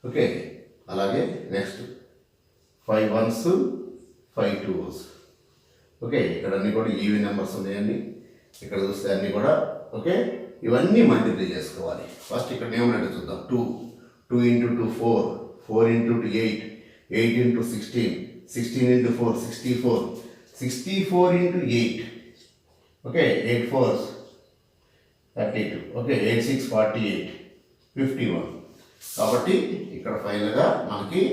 ఓకే, అలాగే నెక్స్ట్ 5 1s 5 2s. ఓకే, ఇక్కడ అన్నీ కూడా ఈవెన్ నెంబర్స్ ఉన్నాయండి, ఇక్కడ చూస్తే అన్నీ కూడా. ఓకే, ఇవన్నీ మల్టిప్లై చేసుకోవాలి. ఫస్ట్ ఇక్కడ ఏమన్నట్టు చూద్దాం, 2 into 2 4, 4 into 2 8, 8 into 16, 16 into 4 64, 64 into 8. Okay, 8 4s 32. Okay, 8 6 48, 51. కాబట్టి ఇక్కడ ఫైనల్గా మనకి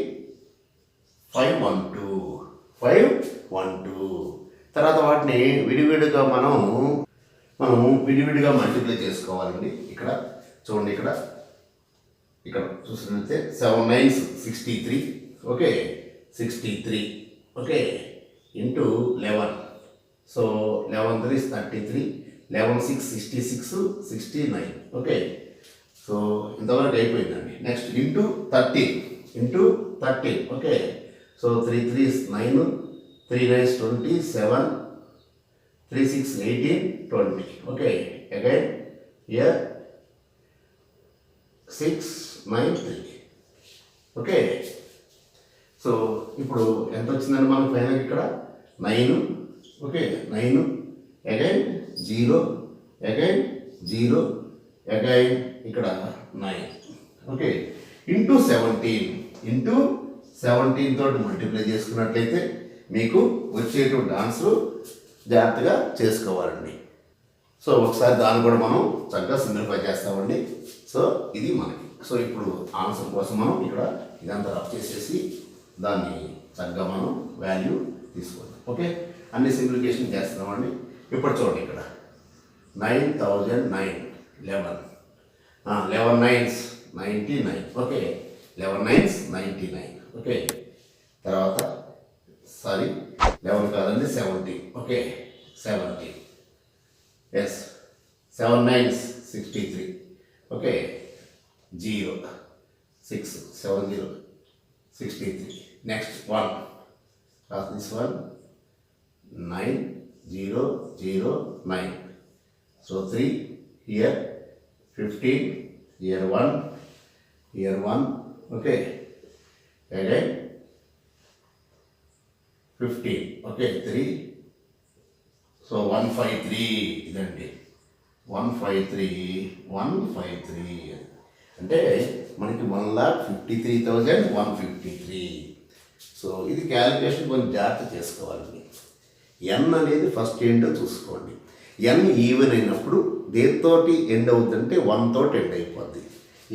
512. తర్వాత వాటిని విడివిడిగా మనం విడివిడిగా మల్టిప్లై చేసుకోవాలండి. ఇక్కడ చూడండి, ఇక్కడ చూసినట్లయితే 7 9s 63. Okay, 63. Okay, into 11. So 11 3s 33, 11 6 66, 69. Okay, so ఇంతవరకు అయిపోయిందండి. Next into 13. Okay, so 3 3s 9, 3 9s 20, 7, 3 6 18, 20. Okay, again here 6 9 3. Okay, so ఇప్పుడు ఎంత వచ్చిందండి మనకు ఫైనల్ ఇక్కడ 9. ఓకే, 9 అగైన్ 0, అగైన్ 0, అగైన్ ఇక్కడ 9. ఓకే, ఇంటూ 17 తోటి మల్టిప్లై చేసుకున్నట్లయితే మీకు వచ్చేటువంటి ఆన్సర్ జాగ్రత్తగా చేసుకోవాలండి. సో ఒకసారి దాన్ని కూడా మనం చక్కగా సింప్లిఫై చేస్తామండి. సో ఇది మనకి. సో ఇప్పుడు ఆన్సర్ కోసం మనం ఇక్కడ ఇదంతా రఫ్ చేసేసి దాన్ని చక్కగా మనం వాల్యూ తీసుకుందాం. ఓకే, అన్ని సింప్లిఫికేషన్ చేస్తున్నామండి. ఇప్పుడు చూడండి, ఇక్కడ 9009 11 9s 99. Okay, 11 9s 99. ఓకే, తర్వాత 11 కాదండి 70. Okay, 70. Yes, 7 9s 63. Okay, 0 6 7 0 63. Next 1, this one 9 0 0 9. So 3 here, 15 here 1, here 1. Okay, again 15. Okay, 3. So 153 ఇదండి, 153 అంటే మనకి 1,53,153. సో ఇది క్యాలిక్యులేషన్ కొంచెం జాగ్రత్త చేసుకోవాలండి. n అనేది ఫస్ట్ ఏంటో చూసుకోండి. ఎన్ ఈవెన్ అయినప్పుడు దేనితోటి ఎండ్ అవుతుందంటే 1 తోటి ఎండ్ అయిపోద్ది.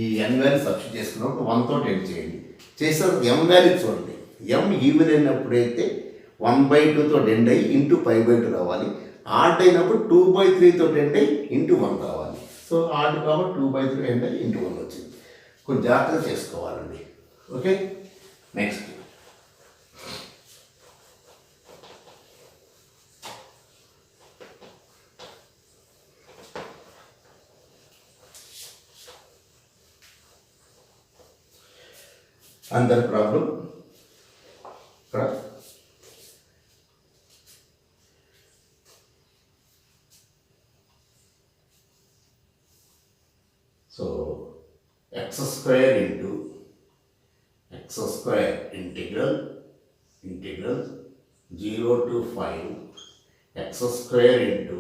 ఈ ఎన్ వాల్యూ సబ్స్టిట్యూట్ చేసుకున్నప్పుడు 1 తోటి ఎండ్ చేయండి. చేసిన ఎం వాల్యూ చూడండి. ఎం ఈవెన్ అయినప్పుడైతే 1/2 తోటి ఎండ్ అయ్యి ఇంటూ 5/2 రావాలి. ఆడ్ అయినప్పుడు 2/3 తోటి ఎండ్ అయ్యి ఇంటూ 1 రావాలి. సో ఆడ్ కాబట్టి 2/3 ఎండ్ అయ్యి ఇంటూ 1 వచ్చింది. కొంచెం జాగ్రత్తగా చేసుకోవాలండి. ఓకే, నెక్స్ట్ అందరి ప్రాబ్లం ఇక్కడ so x square into x square integral 0 to 5 x square into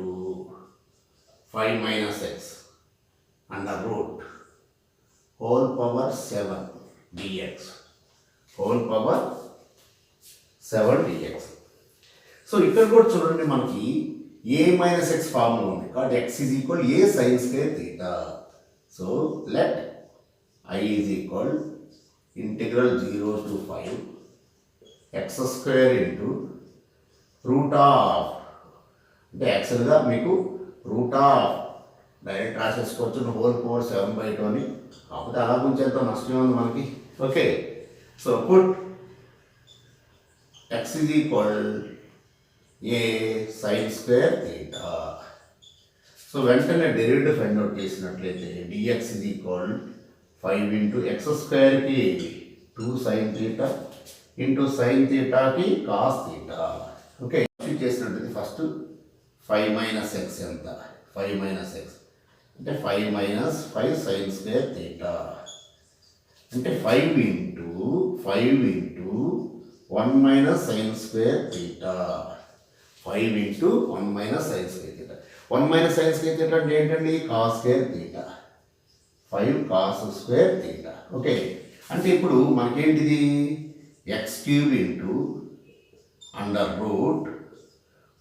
5 minus x under root whole power 7 dx whole power 7 dx. So ఇక్కడ కూడా చూడండి, మనకి a minus x ఫార్ములా ఉంది కాబట్టి x is equal a sin square theta. So let I is equal integral 0 to 5 x square into root of, అంటే యాక్చువల్గా మీకు root of direct రాసేసుకోవచ్చు హోల్ పవర్ 7/2 అని. కాకపోతే అలా కొంచెం ఎంతో నష్టం ఉంది మనకి. Okay, so put x is equal a sin square theta. So వెంటనే డెరివేటివ్ ఫైండ్ అవుట్ చేసినట్లయితే dx is equal 5 into x స్క్వేర్కి 2 sin theta ఇంటూ sin thetaకి cos theta. ఓకే, చేసినట్లయితే ఫస్ట్ 5 minus x ఎంత, 5 minus x అంటే 5 minus 5 sin square theta అంటే 5 into 1 minus sin square theta. 5 into 1 minus sin square theta. 1 minus sin square theta అంటే ఏంటండి, cos square theta. 5 cos square theta. Okay, అంటే ఇప్పుడు మనకేంటిది x cube into under root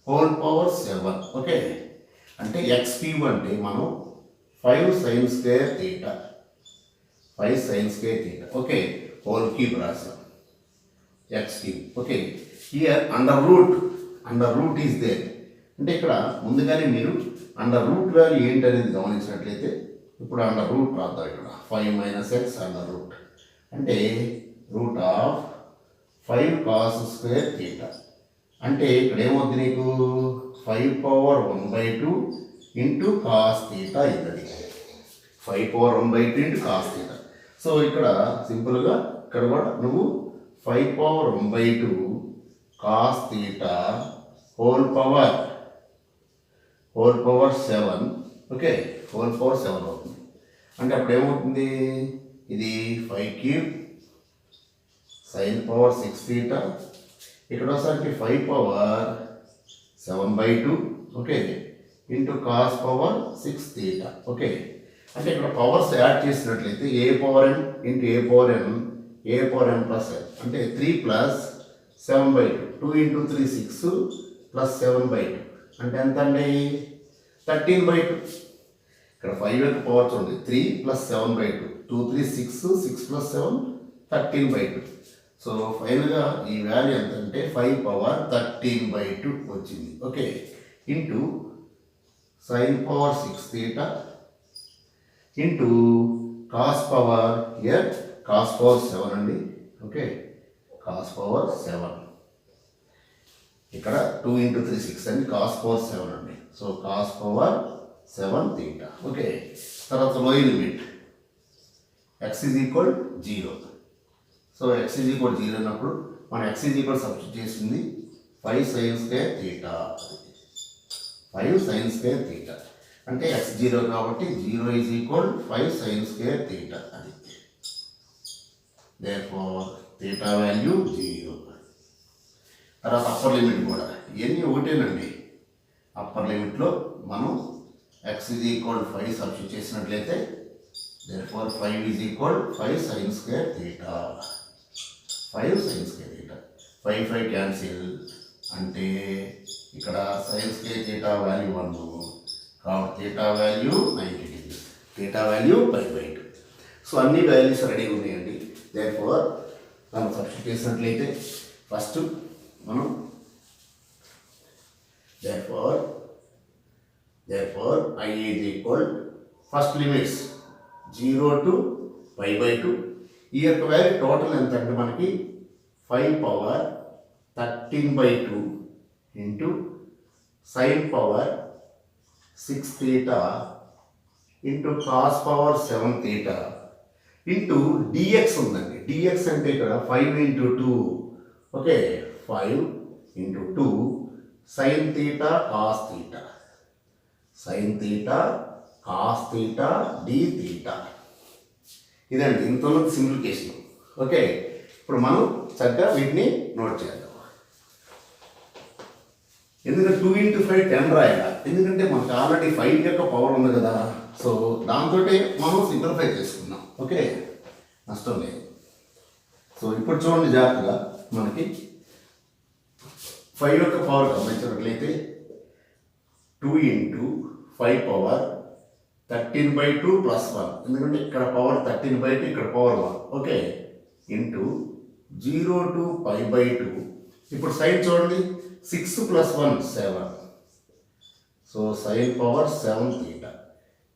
whole power 7. Okay, అంటే x cube అంటే మనం 5 sin square theta 5 sin square theta. Okay, whole cube రాసాం x cube. Okay, here under root is there. అంటే ఇక్కడ ముందుగానే మీరు అండర్ రూట్ వాల్యూ ఏంటనేది గమనించినట్లయితే ఇప్పుడు అండర్ రూట్ రాద్దాం. ఇక్కడ 5 minus x అండర్ రూట్ అంటే root of 5 cos square theta. అంటే ఇక్కడ ఏమవుతుంది నీకు 5 power 1/2 into cos theta ఇన్నది. 5 power 1/2 into cos theta. So ఇక్కడ సింపుల్గా ఇక్కడ కూడా నువ్వు 5 power 1/2 cos theta whole power 7. Okay, whole power 7 అవుతుంది. అంటే అప్పుడు ఏమవుతుంది, ఇది 5 cube sin power 6 theta ఇక్కడ ఒకసారికి 5 power 7/2 okay into cos power 6 theta. Okay, అంటే ఇక్కడ పవర్స్ యాడ్ చేసినట్లయితే a power n into a power n plus n అంటే 3 ప్లస్ 7/2 2 ఇంటూ 3 6 ప్లస్ 7/2 అంటే ఎంత అండి 13/2. ఇక్కడ 5 యొక్క పవర్ చూడండి 3 ప్లస్ 7/2 2 3 6 ప్లస్ 7 13/2. సో ఫైనల్గా ఈ వాల్యూ ఎంత అంటే 5 power 13/2 వచ్చింది. Okay, into sin power 6 theta into cos power here cos power 7 అండి. ఓకే, cos power 7 ఇక్కడ 2 ఇంటూ 3 6 అండి cos power 7 అండి. So cos power 7 theta. Okay, తర్వాత lower limit x is equal 0. So x is equal 0 అన్నప్పుడు మనం x is equal substitute చేసింది 5 sin square theta 5 sin square theta అంటే x 0 కాబట్టి 0 is equal 5 sin square theta అది. therefore theta value 0. తర్వాత upper limit కూడా ఇవన్నీ ఒకటేనండి. అప్పర్ లిమిట్లో మనం x is equal 5 సబ్స్టిట్యూట్ చేసినట్లయితే therefore 5 is equal 5 sin square theta 5 sin square theta 5 cancel అంటే ఇక్కడ sin square theta వాల్యూ 1 కాబట్టి theta value 90 degrees, theta value π/2. So అన్ని వాల్యూస్ రెడీగా ఉన్నాయండి. దేర్ఫోర్ మనం సబ్స్టిట్యూట్ చేసినట్లయితే ఫస్ట్ మనం therefore I is equal first limits 0 to π/2. ఈ యొక్క వాల్యూ టోటల్ ఎంత అంటే మనకి 5 power 13/2 into sin power 6 theta into cos power 7 theta into dx ఉందండి. dx అంటే ఇక్కడ 5 into 2, okay, 5 into 2 sin theta cos theta, sin theta cos theta d theta. ఇదండి ఇంతలో సింప్లిఫికేషన్. ఓకే, ఇప్పుడు మనం చక్కగా వీటిని నోట్ చేద్దాం. ఎందుకంటే 2 ఇంటూ 5 10 రాయాలి, ఎందుకంటే మనకు ఆల్రెడీ 5 యొక్క పవర్ ఉంది కదా. సో దాంతో మనం సింప్లిఫై చేసుకున్నాం. ఓకే, నష్టం లేదు. సో ఇప్పుడు చూడండి జాగ్రత్తగా, మనకి 5 యొక్క పవర్ గమనించినట్లయితే 2 ఇంటూ 5 పవర్ 13/2 ప్లస్ 1, ఎందుకంటే ఇక్కడ పవర్ 13/2, ఇక్కడ పవర్ 1, ఓకే, ఇంటూ 0 to π/2. ఇప్పుడు సైన్ చూడండి, 6 plus 1 7, so sine power 7 theta,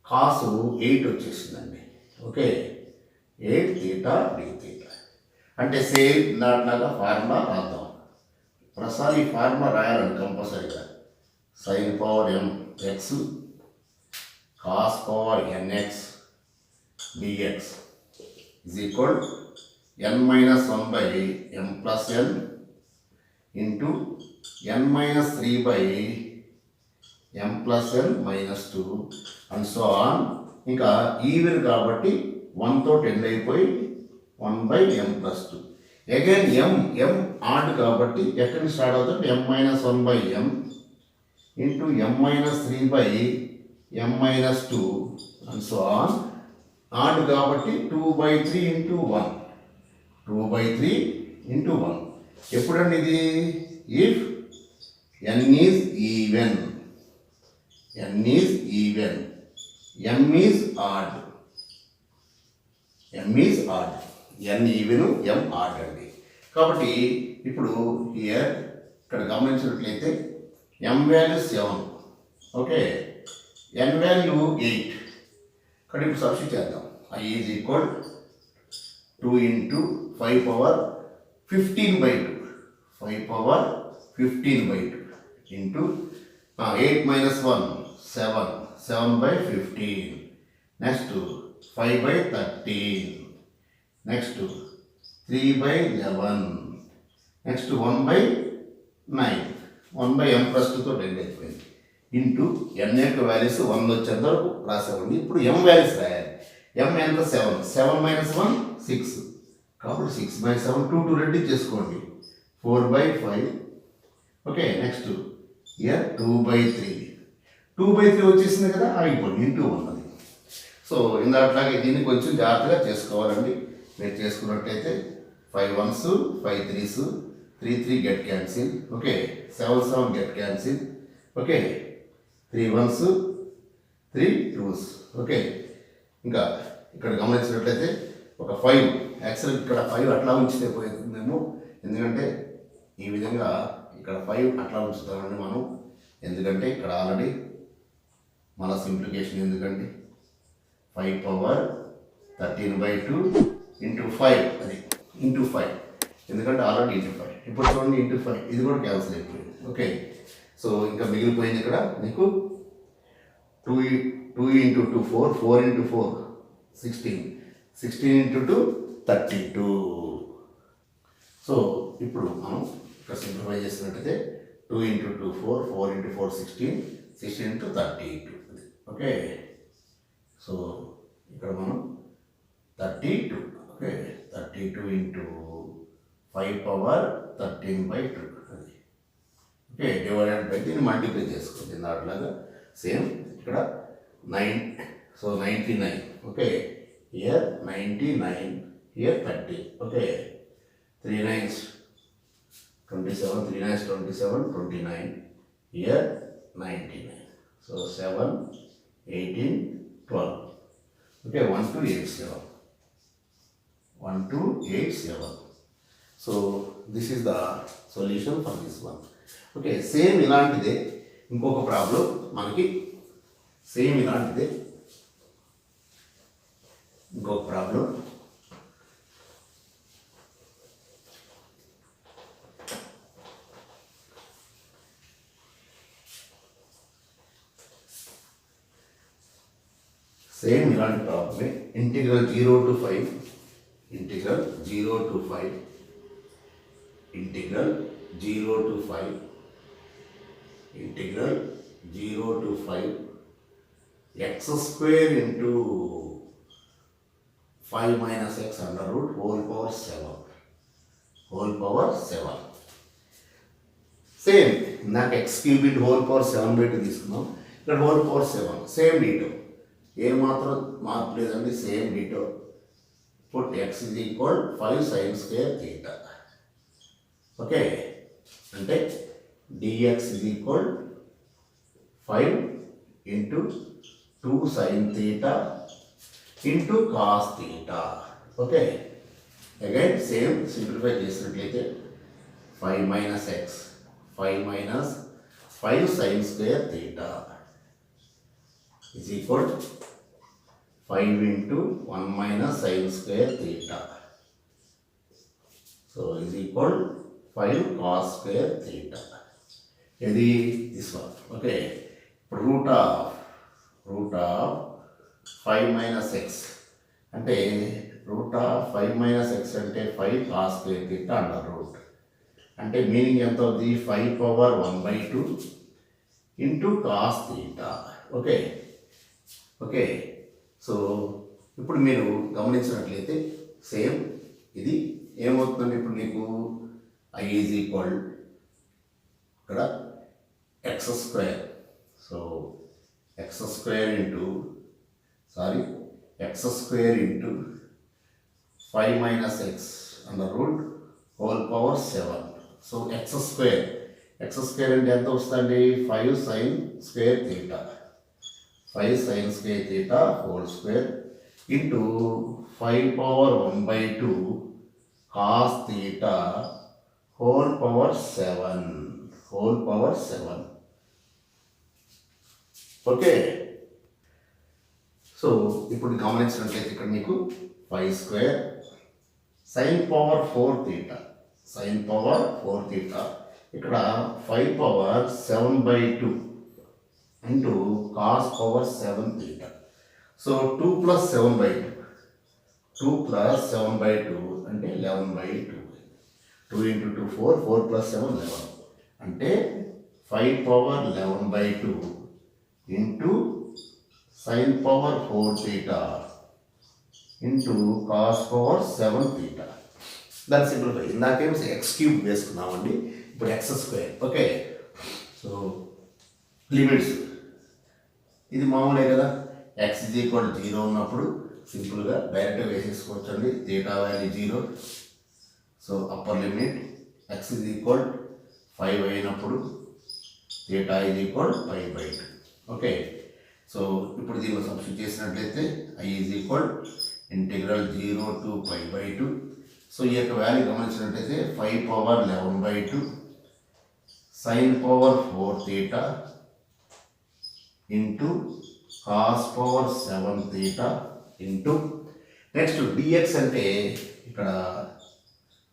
కాసు 8 వచ్చేసిందండి. Okay, 8 theta d theta. అంటే సేమ్ దాంట్లాగా ఫార్ములా రాద్దాం. ప్రసాద్ ఈ ఫార్ములా రాయాలండి కంపల్సరీగా. Sine power m x cos power nx dx is equal n minus 1 by m plus n into n minus 3 by m plus n minus 2 and so on. ఇంకా even కాబట్టి 1తో end అయిపోయి 1 by m plus 2. Again m odd కాబట్టి ఎక్కడి నుంచి start అవుతుంది, m minus 1 by m into m minus 3 by m minus 2 and so on. Add కాబట్టి 2/3 into 1, 2/3 into 1. ఎప్పుడండి ఇది, if n is even, n is even, m is odd, m is odd, n even, m odd అండి. కాబట్టి ఇప్పుడు here ఇక్కడ గమనించినట్లయితే m value 7, okay, n value 8. ఇక్కడ ఇప్పుడు సబ్స్టిట్యూట్ చేద్దాం. I is equal 2 into 5 power 15/2, 5 power 15/2 into 8 minus 1 7, 7/15, next 5/13, next 3/11, next 1/9, 1/m plus 2తో end అయిపోయింది. ఇంటూ n యొక్క వాల్యూస్ 100 వచ్చేంత వరకు రాసేవండి. ఇప్పుడు m వాల్యూస్ రాయాలి. m ఎంత 7, 7 minus 1 6, కాబట్టి 6/7, 2 రెడ్యూస్ చేసుకోండి, 4/5, ఓకే, నెక్స్ట్ ఇయర్ 2/3 వచ్చేసింది కదా, ఆగిపోండి, ఇంటూ ఉన్నది. సో ఇందాట్లాగే దీన్ని కొంచెం జాగ్రత్తగా చేసుకోవాలండి. మీరు చేసుకున్నట్టయితే 5 1s 5 3s, 3 3 get cancel, okay, 7 7 get cancel, okay, 3 1s 3 2s, okay. ఇంకా ఇక్కడ గమనించినట్లయితే ఒక 5, యాక్చువల్ ఇక్కడ 5 అట్లా ఉంచితే పోయేది మేము, ఎందుకంటే ఈ విధంగా ఇక్కడ 5 అట్లా ఉంచుతామండి మనం, ఎందుకంటే ఇక్కడ ఆల్రెడీ మన సింప్లిఫికేషన్, ఎందుకంటే 5 పవర్ 13/2 ఇంటూ 5, అది ఇంటూ 5, ఎందుకంటే ఆల్రెడీ ఇంటూ 5. ఇప్పుడు చూడండి ఇంటూ 5, ఇది కూడా క్యాన్సిల్ అయిపోయింది. ఓకే, సో ఇంకా మిగిలిపోయింది ఇక్కడ మీకు 2 ఇంటూ 2 4, 4 ఇంటూ 4 16, 16 ఇంటూ 2 32. సో ఇప్పుడు మనం ఇక్కడ సింప్లిఫై చేసినట్టయితే 2 into 2 4, 4 into 4 16, 16 into 32, okay. So ఇక్కడ మనం 32, ఓకే, 32 ఇంటూ 5 పవర్ 13/2, అది ఓకే, డివైడెడ్ బై దీన్ని మల్టిప్లై చేసుకోండి. దాంట్లాగా సేమ్ ఇక్కడ 9, so 99, okay, here 99, here 30, okay, 3 9s 27, 3 9s 27, 29, here 99. So 7, 18, 12. Okay, 1 to 8, 7. 1 to 8, 7. So this is the solution for this one. Okay, same ఇలాంటిదే ఇంకొక problem మనకి same ఇలాంటిదే ఇంకొక problem. Same ఇలాంటి ప్రాబ్లమే. Integral 0 to 5 integral 0 to 5 integral 0 to 5 integral 0 to 5 x square into 5 minus x under root whole power 7 whole power 7. Same నాకు x cube into whole power 7 పెట్టి తీసుకున్నాం. ఇక్కడ whole power 7 సేమ్ డీటో, ఏమాత్రం మార్పు లేదండి, same ditto. Put x is equal 5 sin square theta. Okay, అంటే dx is equal 5 into 2 sin theta into cos theta. Okay, again same simplify చేసినట్లయితే 5 minus x 5 minus 5 sin square theta is equal 5 into 1 minus sin square theta. So is equal 5 cos square theta. ఇది this one. Okay, root of 5 minus x అంటే root of 5 minus x అంటే 5 cos square theta under root. అంటే meaning ఎంత అవుతుంది? 5 power 1/2 into cos theta. Okay okay, so ఇప్పుడు మీరు గమనించినట్లయితే same ఇది ఏమవుతుందండి, ఇప్పుడు నీకు I is equal ఇక్కడ x square. So x square into x square into 5 minus x under root whole power 7. So x square అంటే ఎంత వస్తుంది? 5 sin square theta 5 sin square theta whole square into 5 power 1/2 cos theta whole power 7. Okay, so ఇప్పుడు గమనించినట్లయితే ఇక్కడ మీకు 5 square sin power 4 theta ఇక్కడ 5 power 7/2 into cos power 7 theta. So 2 plus 7/2 అంటే 11/2. 2 into 2 4 plus 7 11 అంటే 5 power 11/2 into sin power 4 theta into cos power 7 theta. దాని simplify. ఇందాకేం x cube వేసుకున్నామండి, ఇప్పుడు x square. Okay, so limits ఇది మామూలే కదా. x is equal 0 ఉన్నప్పుడు సింపుల్గా డైరెక్ట్గా వేసేసుకోవచ్చు అండి. Theta value 0. So upper limit x is equal 5 అయినప్పుడు theta is equal 5/2. Okay, so ఇప్పుడు దీనిలో సబ్స్టిట్యూట్ చేసినట్లయితే I is equal integral 0 to 5/2. So ఈ యొక్క వాల్యూ గమనించినట్లయితే 5 power 11/2 sin power 4 theta into cos power 7 theta into next dx అంటే ఇక్కడ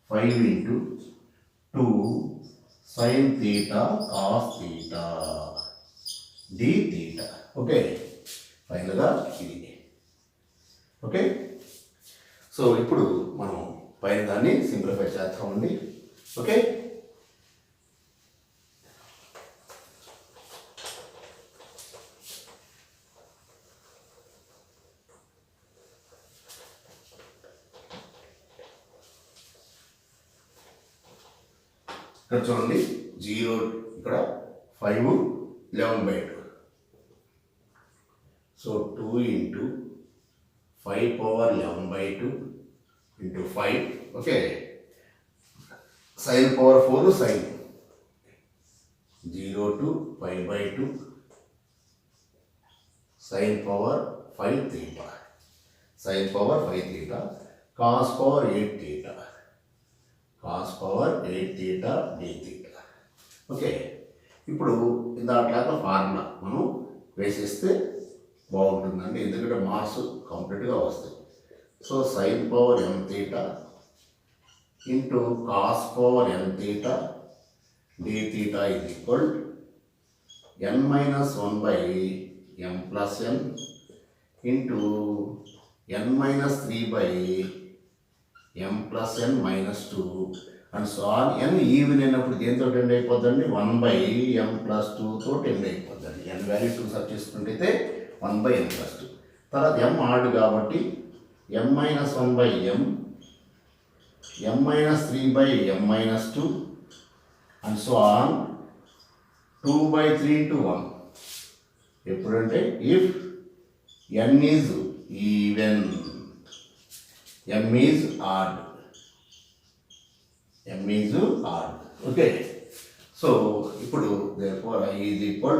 5 into 2 sin theta cos theta d theta. Okay, ఫైనల్గా ఇది. ఓకే, సో ఇప్పుడు మనం పైన దాన్ని సింప్లిఫై చేస్తామండి. ఓకే, ఇక్కడ చూడండి 0 ఇక్కడ 5 11/2. So 2 into 5 power 11/2 into 5. Okay, sin power 4 sin 0 to pi by 2 sin power 5 theta, sin power 5 theta, cos power 8 theta, cos power 8 theta d theta. Okay, ఇప్పుడు దాంట్లాగా ఫార్ములా మనం వేసేస్తే బాగుంటుందండి, ఎందుకంటే మార్క్స్ కంప్లీట్గా వస్తాయి. So sin power m theta into cos power n theta d theta is equal n minus 1 by m plus n into n minus 3 by m plus n minus 2 and so on. n even అయినప్పుడు దేంతో end అయిపోద్దండి, 1 by m plus 2 తోటి end అయిపోద్దండి. n value 2 sub చేసుకుంటే 1 by m plus 2. తర్వాత m odd కాబట్టి m minus 1 by m minus 3 by m minus 2 and so on 2 by 3 into 1. ఎప్పుడంటే if n is even, m is odd, m is odd. Okay, so ఇప్పుడు therefore I is equal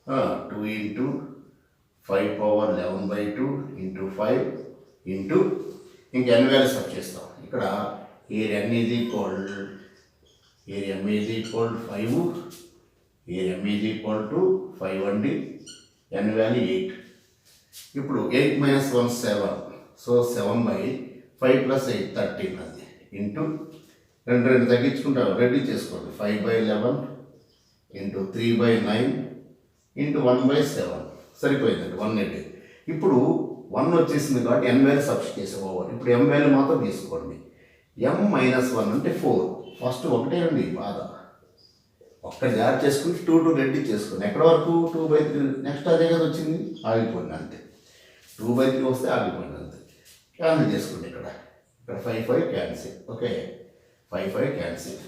2 into 5 power 11 by 2 into 5 into ఇంక n value sub చేస్తాం. ఇక్కడ here n is equal, here m is equal 5, here m is equal to 5 అండి, n value 8. ఇప్పుడు 8 minus 1 7, so 7 by 5 plus 8 13 అది into రెండు తగ్గించుకుంటారు, ready చేసుకోండి. 5 by 11 into 3 by 9 into 1 by 7 సరిపోయిందండి 180. ఇప్పుడు 1 వచ్చేసింది కాబట్టి n వాల్యూ సబ్స్టిట్యూట్ చేసుకోవాలి. ఇప్పుడు m వాల్యూ మాత్రం తీసుకోండి. m minus 1 అంటే 4, ఫస్ట్ ఒకటే అండి బాధ, ఒక్కటి యాడ్ చేసుకుని 2 2 రెడ్డి చేసుకోండి. ఎక్కడ వరకు 2 by 3, నెక్స్ట్ అదే కదా వచ్చింది, ఆగిపోయింది అంతే. 2 by 3 వస్తే ఆగిపోయింది అంతే. క్యాన్సిల్ చేసుకోండి. ఇక్కడ 5 5 cancel. Okay, 5 5 cancel,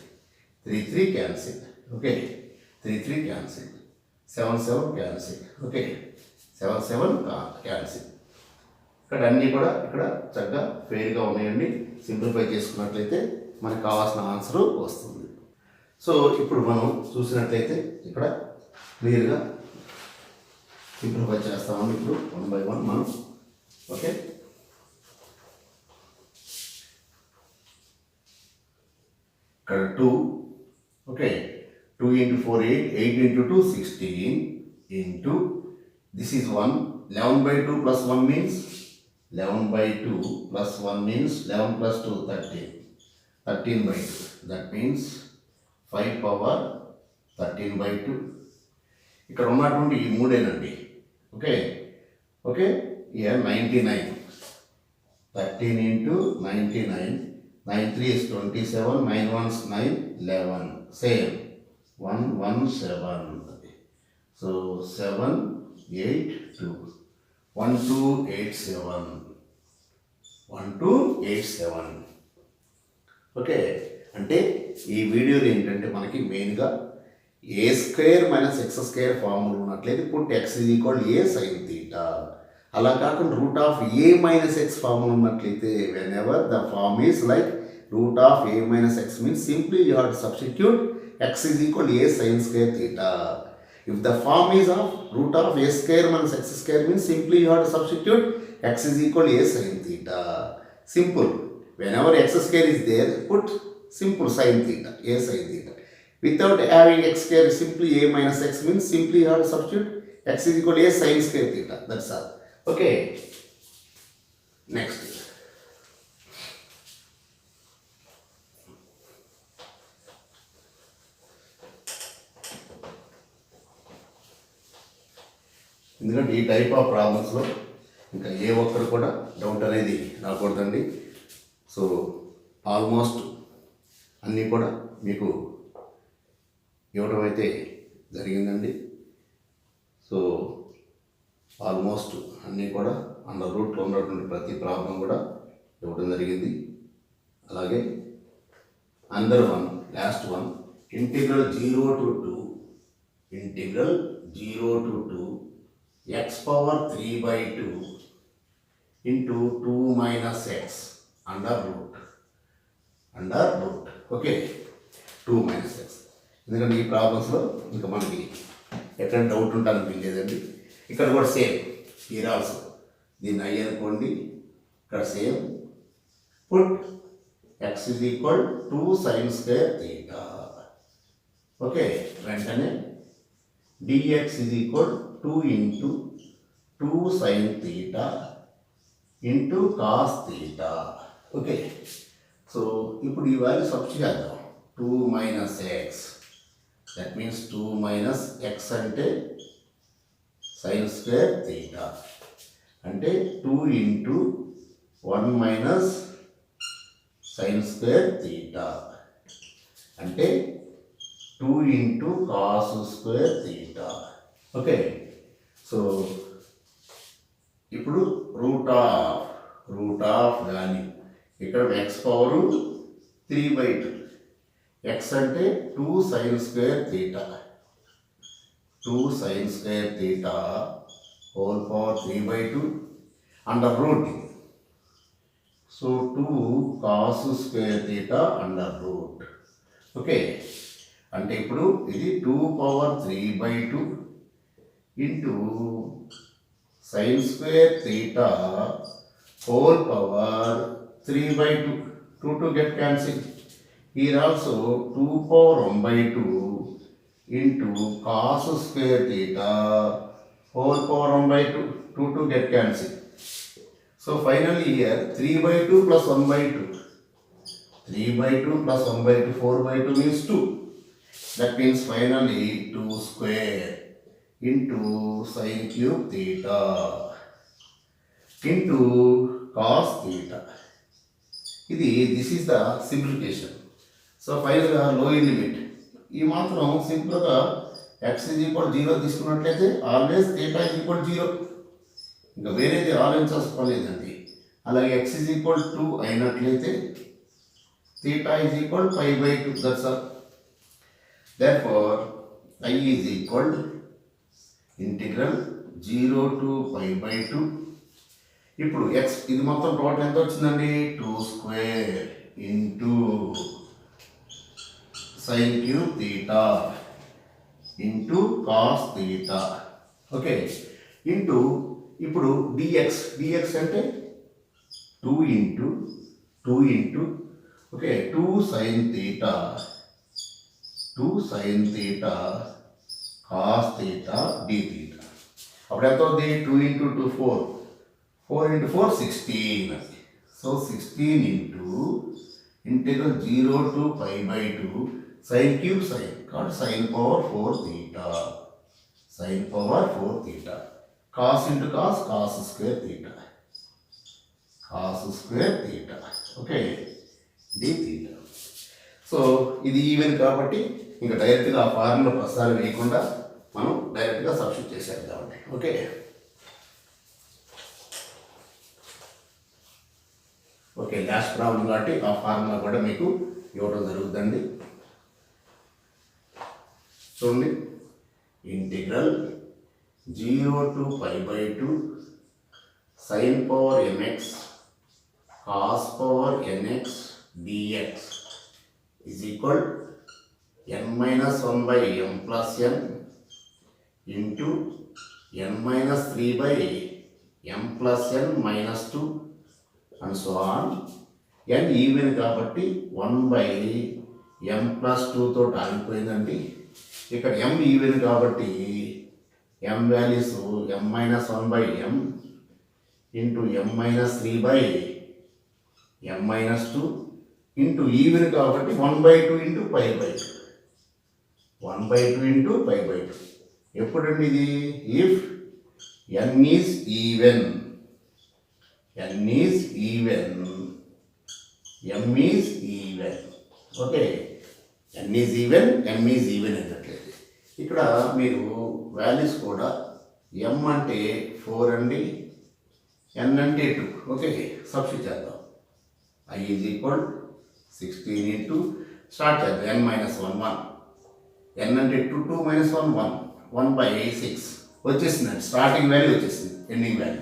3 3 cancel. Okay, 3 3 cancel, 7 7 cancel. Okay, 7 7 cancel. ఇక్కడ అన్నీ కూడా ఇక్కడ చక్కగా ఫెయిర్గా ఉన్నాయండి. సింప్లిఫై చేసుకున్నట్లయితే మనకు కావాల్సిన ఆన్సర్ వస్తుంది. సో ఇప్పుడు మనం చూసినట్లయితే ఇక్కడ క్లియర్గా సింప్లిఫై చేస్తామండి. ఇప్పుడు 1 by 1 మనం. ఓకే, ఇక్కడ 2, okay, 2 into 4 8, 8 into 2 16 into this is 1, 11 by 2 plus 1 means 11 by 2 plus 1 means 11 plus 2 13, 13 by 2, that means 5 power 13 by 2. ఇక్కడ ఉన్నటువంటి ఈ మూడేనండి. Okay, okay, year 99, 13 into 99, 9 3 is 27, 9 1 9, 11, same 1 1 7. So 7 8 2, 1 2 8 7, 1 2 8 7. Okay, అంటే ఈ వీడియోలో ఏంటంటే మనకి మెయిన్గా a square minus x square formula ఉన్నట్లయితే put x is equal a sine theta. అలా కాకుండా root of a minus x formula ఉన్నట్లయితే whenever the form is like root of a minus x means simply you have to substitute x is equal a sine square theta. If the form is of root of a square minus x square means simply you have to substitute x is equal to a sin theta. Simple. Whenever x square is there, put simple sin theta, a sin theta. Without having x square, simply a minus x means simply you have to substitute x is equal to a sin square theta. That's all. Okay. Next. ఎందుకంటే ఈ type of ప్రాబ్లమ్స్లో ఇంకా ఏ ఒక్కరు కూడా doubt అనేది రాకూడదండి. So almost అన్నీ కూడా మీకు ఇవ్వడం అయితే జరిగిందండి. సో ఆల్మోస్ట్ అన్నీ కూడా అండర్ రూట్లో ఉన్నటువంటి ప్రతి ప్రాబ్లం కూడా ఇవ్వడం జరిగింది. అలాగే అందర్ one, last one, integral 0 to 2, integral 0 to 2 x power 3 by 2 into 2 minus x under root. Okay, 2 minus x. ఎందుకంటే ఈ ప్రాబ్లమ్స్లో ఇంకా మనకి ఎక్కడ డౌట్ ఉంటానికి లేదండి. ఇక్కడ కూడా సేమ్ ఈ ఆల్సో దీన్ని ఐ అనుకోండి, ఇక్కడ same put x is equal to sin square theta. Okay, వెంటనే dx is equal 2 into 2 sin theta into cos theta. Okay, so ఇప్పుడు ఈ వాల్యూ సబ్స్టిట్యూట్ చేద్దాం. 2 minus x, that means 2 minus x అంటే sin square theta అంటే 2 into 1 minus sin square theta అంటే 2 into cos square theta. Okay, so ఇప్పుడు root of కానీ ఇక్కడ x power 3/2, x అంటే 2 sin square theta, 2 sin square theta whole power 3/2 under root. So 2 cos square theta under root. Okay, అంటే ఇప్పుడు ఇది 2 power 3/2 into sin square theta whole power 3/2. 2 get cancelled. Here also 2 power 1/2 into cos square theta whole power 1/2. 2 get cancelled. So finally here 3/2 plus 1/2. 3/2 plus 1/2, 4/2 means 2. That means finally 2 square into sin cube theta into cos theta. This is the simplification. So finally low limit. ఈ మాత్రం సింపుల్గా x is equal 0 తీసుకున్నట్లయితే always theta is equal 0. ఇంకా వేరేది ఆలోచించాల్సుకోలేదండి. అలాగే x is equal 2 అయినట్లయితే theta is equal pi/2. That's all. Therefore I is equal integral 0 to pi/2. ఇప్పుడు x ఇది మొత్తం టోటల్ ఎంత వచ్చిందండి? 2 square into sin cube theta into cos theta. Okay, into ఇప్పుడు dx అంటే 2 into okay 2 sin theta cos theta d theta. అప్పుడు ఎంత అవుతుంది? 2 into 2 4, 4 into 4 16. So 16 into integral 0 to pi/2 sin cube sin కాబట్టి sin power 4 theta, sin power 4 theta, cos into cos, cos square theta, okay d theta. So ఇది even కాబట్టి ఇంకా డైరెక్ట్గా ఆ formula ప్రసారం వేయకుండా మనం డైరెక్ట్గా సబ్స్టిట్యూట్ చేసేద్దామండి. ఓకే, ఓకే లాస్ట్ ప్రాబ్లం కాబట్టి ఆ ఫార్ములా కూడా మీకు ఇవ్వడం జరుగుతుందండి. చూడండి, integral 0 to pi/2 sin power mx cos power nx dx is equal n minus 1 by m plus n into n minus 3 by m plus n minus 2 and so on. n even కాబట్టి 1 by m plus 2 తోటి ఆగిపోయిందండి. ఇక్కడ m even కాబట్టి m values m minus 1 by m into m minus 3 by m minus 2 into even కాబట్టి 1/2 into pi/2, 1/2 into pi/2. ఎప్పుడండి ఇది? If n is even, m is even. Okay, n is even, m is even అన్నట్లయితే ఇక్కడ మీరు values కూడా m అంటే 4 అండి, n అంటే 2. ఓకే, సబ్స్టిట్యూట్ చేద్దాం. I is equal 16 into start చేద్దాం. n minus 1 1, n అంటే 2, 2 minus 1 1, 1/6 వచ్చేసిందండి. స్టార్టింగ్ వాల్యూ వచ్చేసింది, ending value.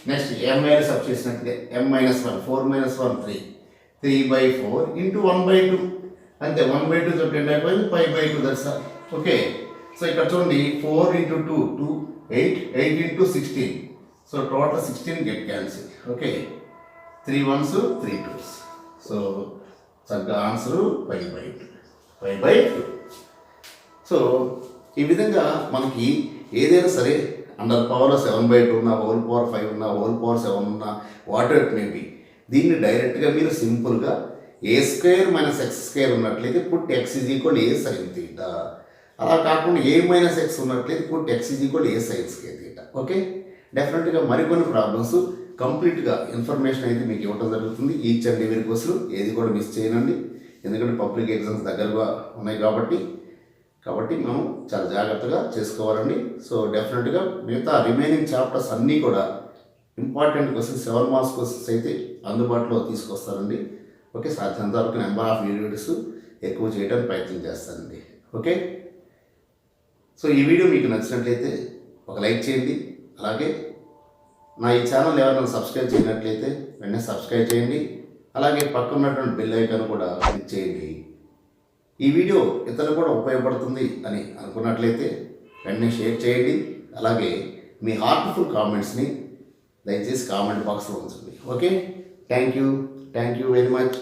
Next m value sub చేసినట్టుగా m minus 1, 4 minus 1 3, 3/4 into 1/2. అంతే 1/2 తో 10 అయిపోయింది 5/2 దట్స్ ఆల్. ఓకే, సో ఇక్కడ చూడండి 4 into 2 2 8 8 into 16. So total 16 get cancel. Okay, 3 1s 3 2s. So చక్కగా ఆన్సరు 5/2. సో ఈ విధంగా మనకి ఏదైనా సరే అండర్ పవర్ 7/2 ఉన్నా, హోల్ పవర్ 5 ఉన్నా, హోల్ పవర్ 7 ఉన్నా, వాట్ ఇట్ మే బి, దీన్ని డైరెక్ట్గా మీరు సింపుల్గా a² - x² ఉన్నట్లయితే పుట్ x = a sin θ. అలా కాకుండా a - x ఉన్నట్లయితే put x = a sin θ. Okay, డెఫినెట్గా మరికొన్ని ప్రాబ్లమ్స్ కంప్లీట్గా ఇన్ఫర్మేషన్ అయితే మీకు ఇవ్వడం జరుగుతుంది. ఈచ్ అండ్ ఎవరి కోర్సులు ఏది కూడా మిస్ చేయనండి, ఎందుకంటే పబ్లిక్ ఎగ్జామ్స్ దగ్గరగా ఉన్నాయి కాబట్టి మనం చాలా జాగ్రత్తగా చేసుకోవాలండి. సో డెఫినెట్గా మిగతా రిమైనింగ్ చాప్టర్స్ అన్నీ కూడా ఇంపార్టెంట్ క్వశ్చన్స్ 7 మార్క్స్ క్వశ్చన్స్ అయితే అందుబాటులో తీసుకొస్తానండి. ఓకే, సాధ్యంత వరకు నెంబర్ ఆఫ్ వీడియోస్ ఎక్కువ చేయడానికి ప్రయత్నం చేస్తానండి. ఓకే, సో ఈ వీడియో మీకు నచ్చినట్లయితే ఒక లైక్ చేయండి. అలాగే నా ఈ ఛానల్ ఎవరైనా సబ్స్క్రైబ్ చేయనట్లయితే వెంటనే సబ్స్క్రైబ్ చేయండి. అలాగే పక్కన ఉన్నటువంటి బెల్ ఐకాన్ కూడా క్లిక్ చేయండి. ఈ వీడియో ఇతరులకు కూడా ఉపయోగపడుతుంది అని అనుకున్నట్లయితే వెంటనే షేర్ చేయండి. అలాగే మీ హార్ట్ఫుల్ కామెంట్స్ని దయచేసి కామెంట్ బాక్స్లో ఉంచండి. Okay, thank you very much.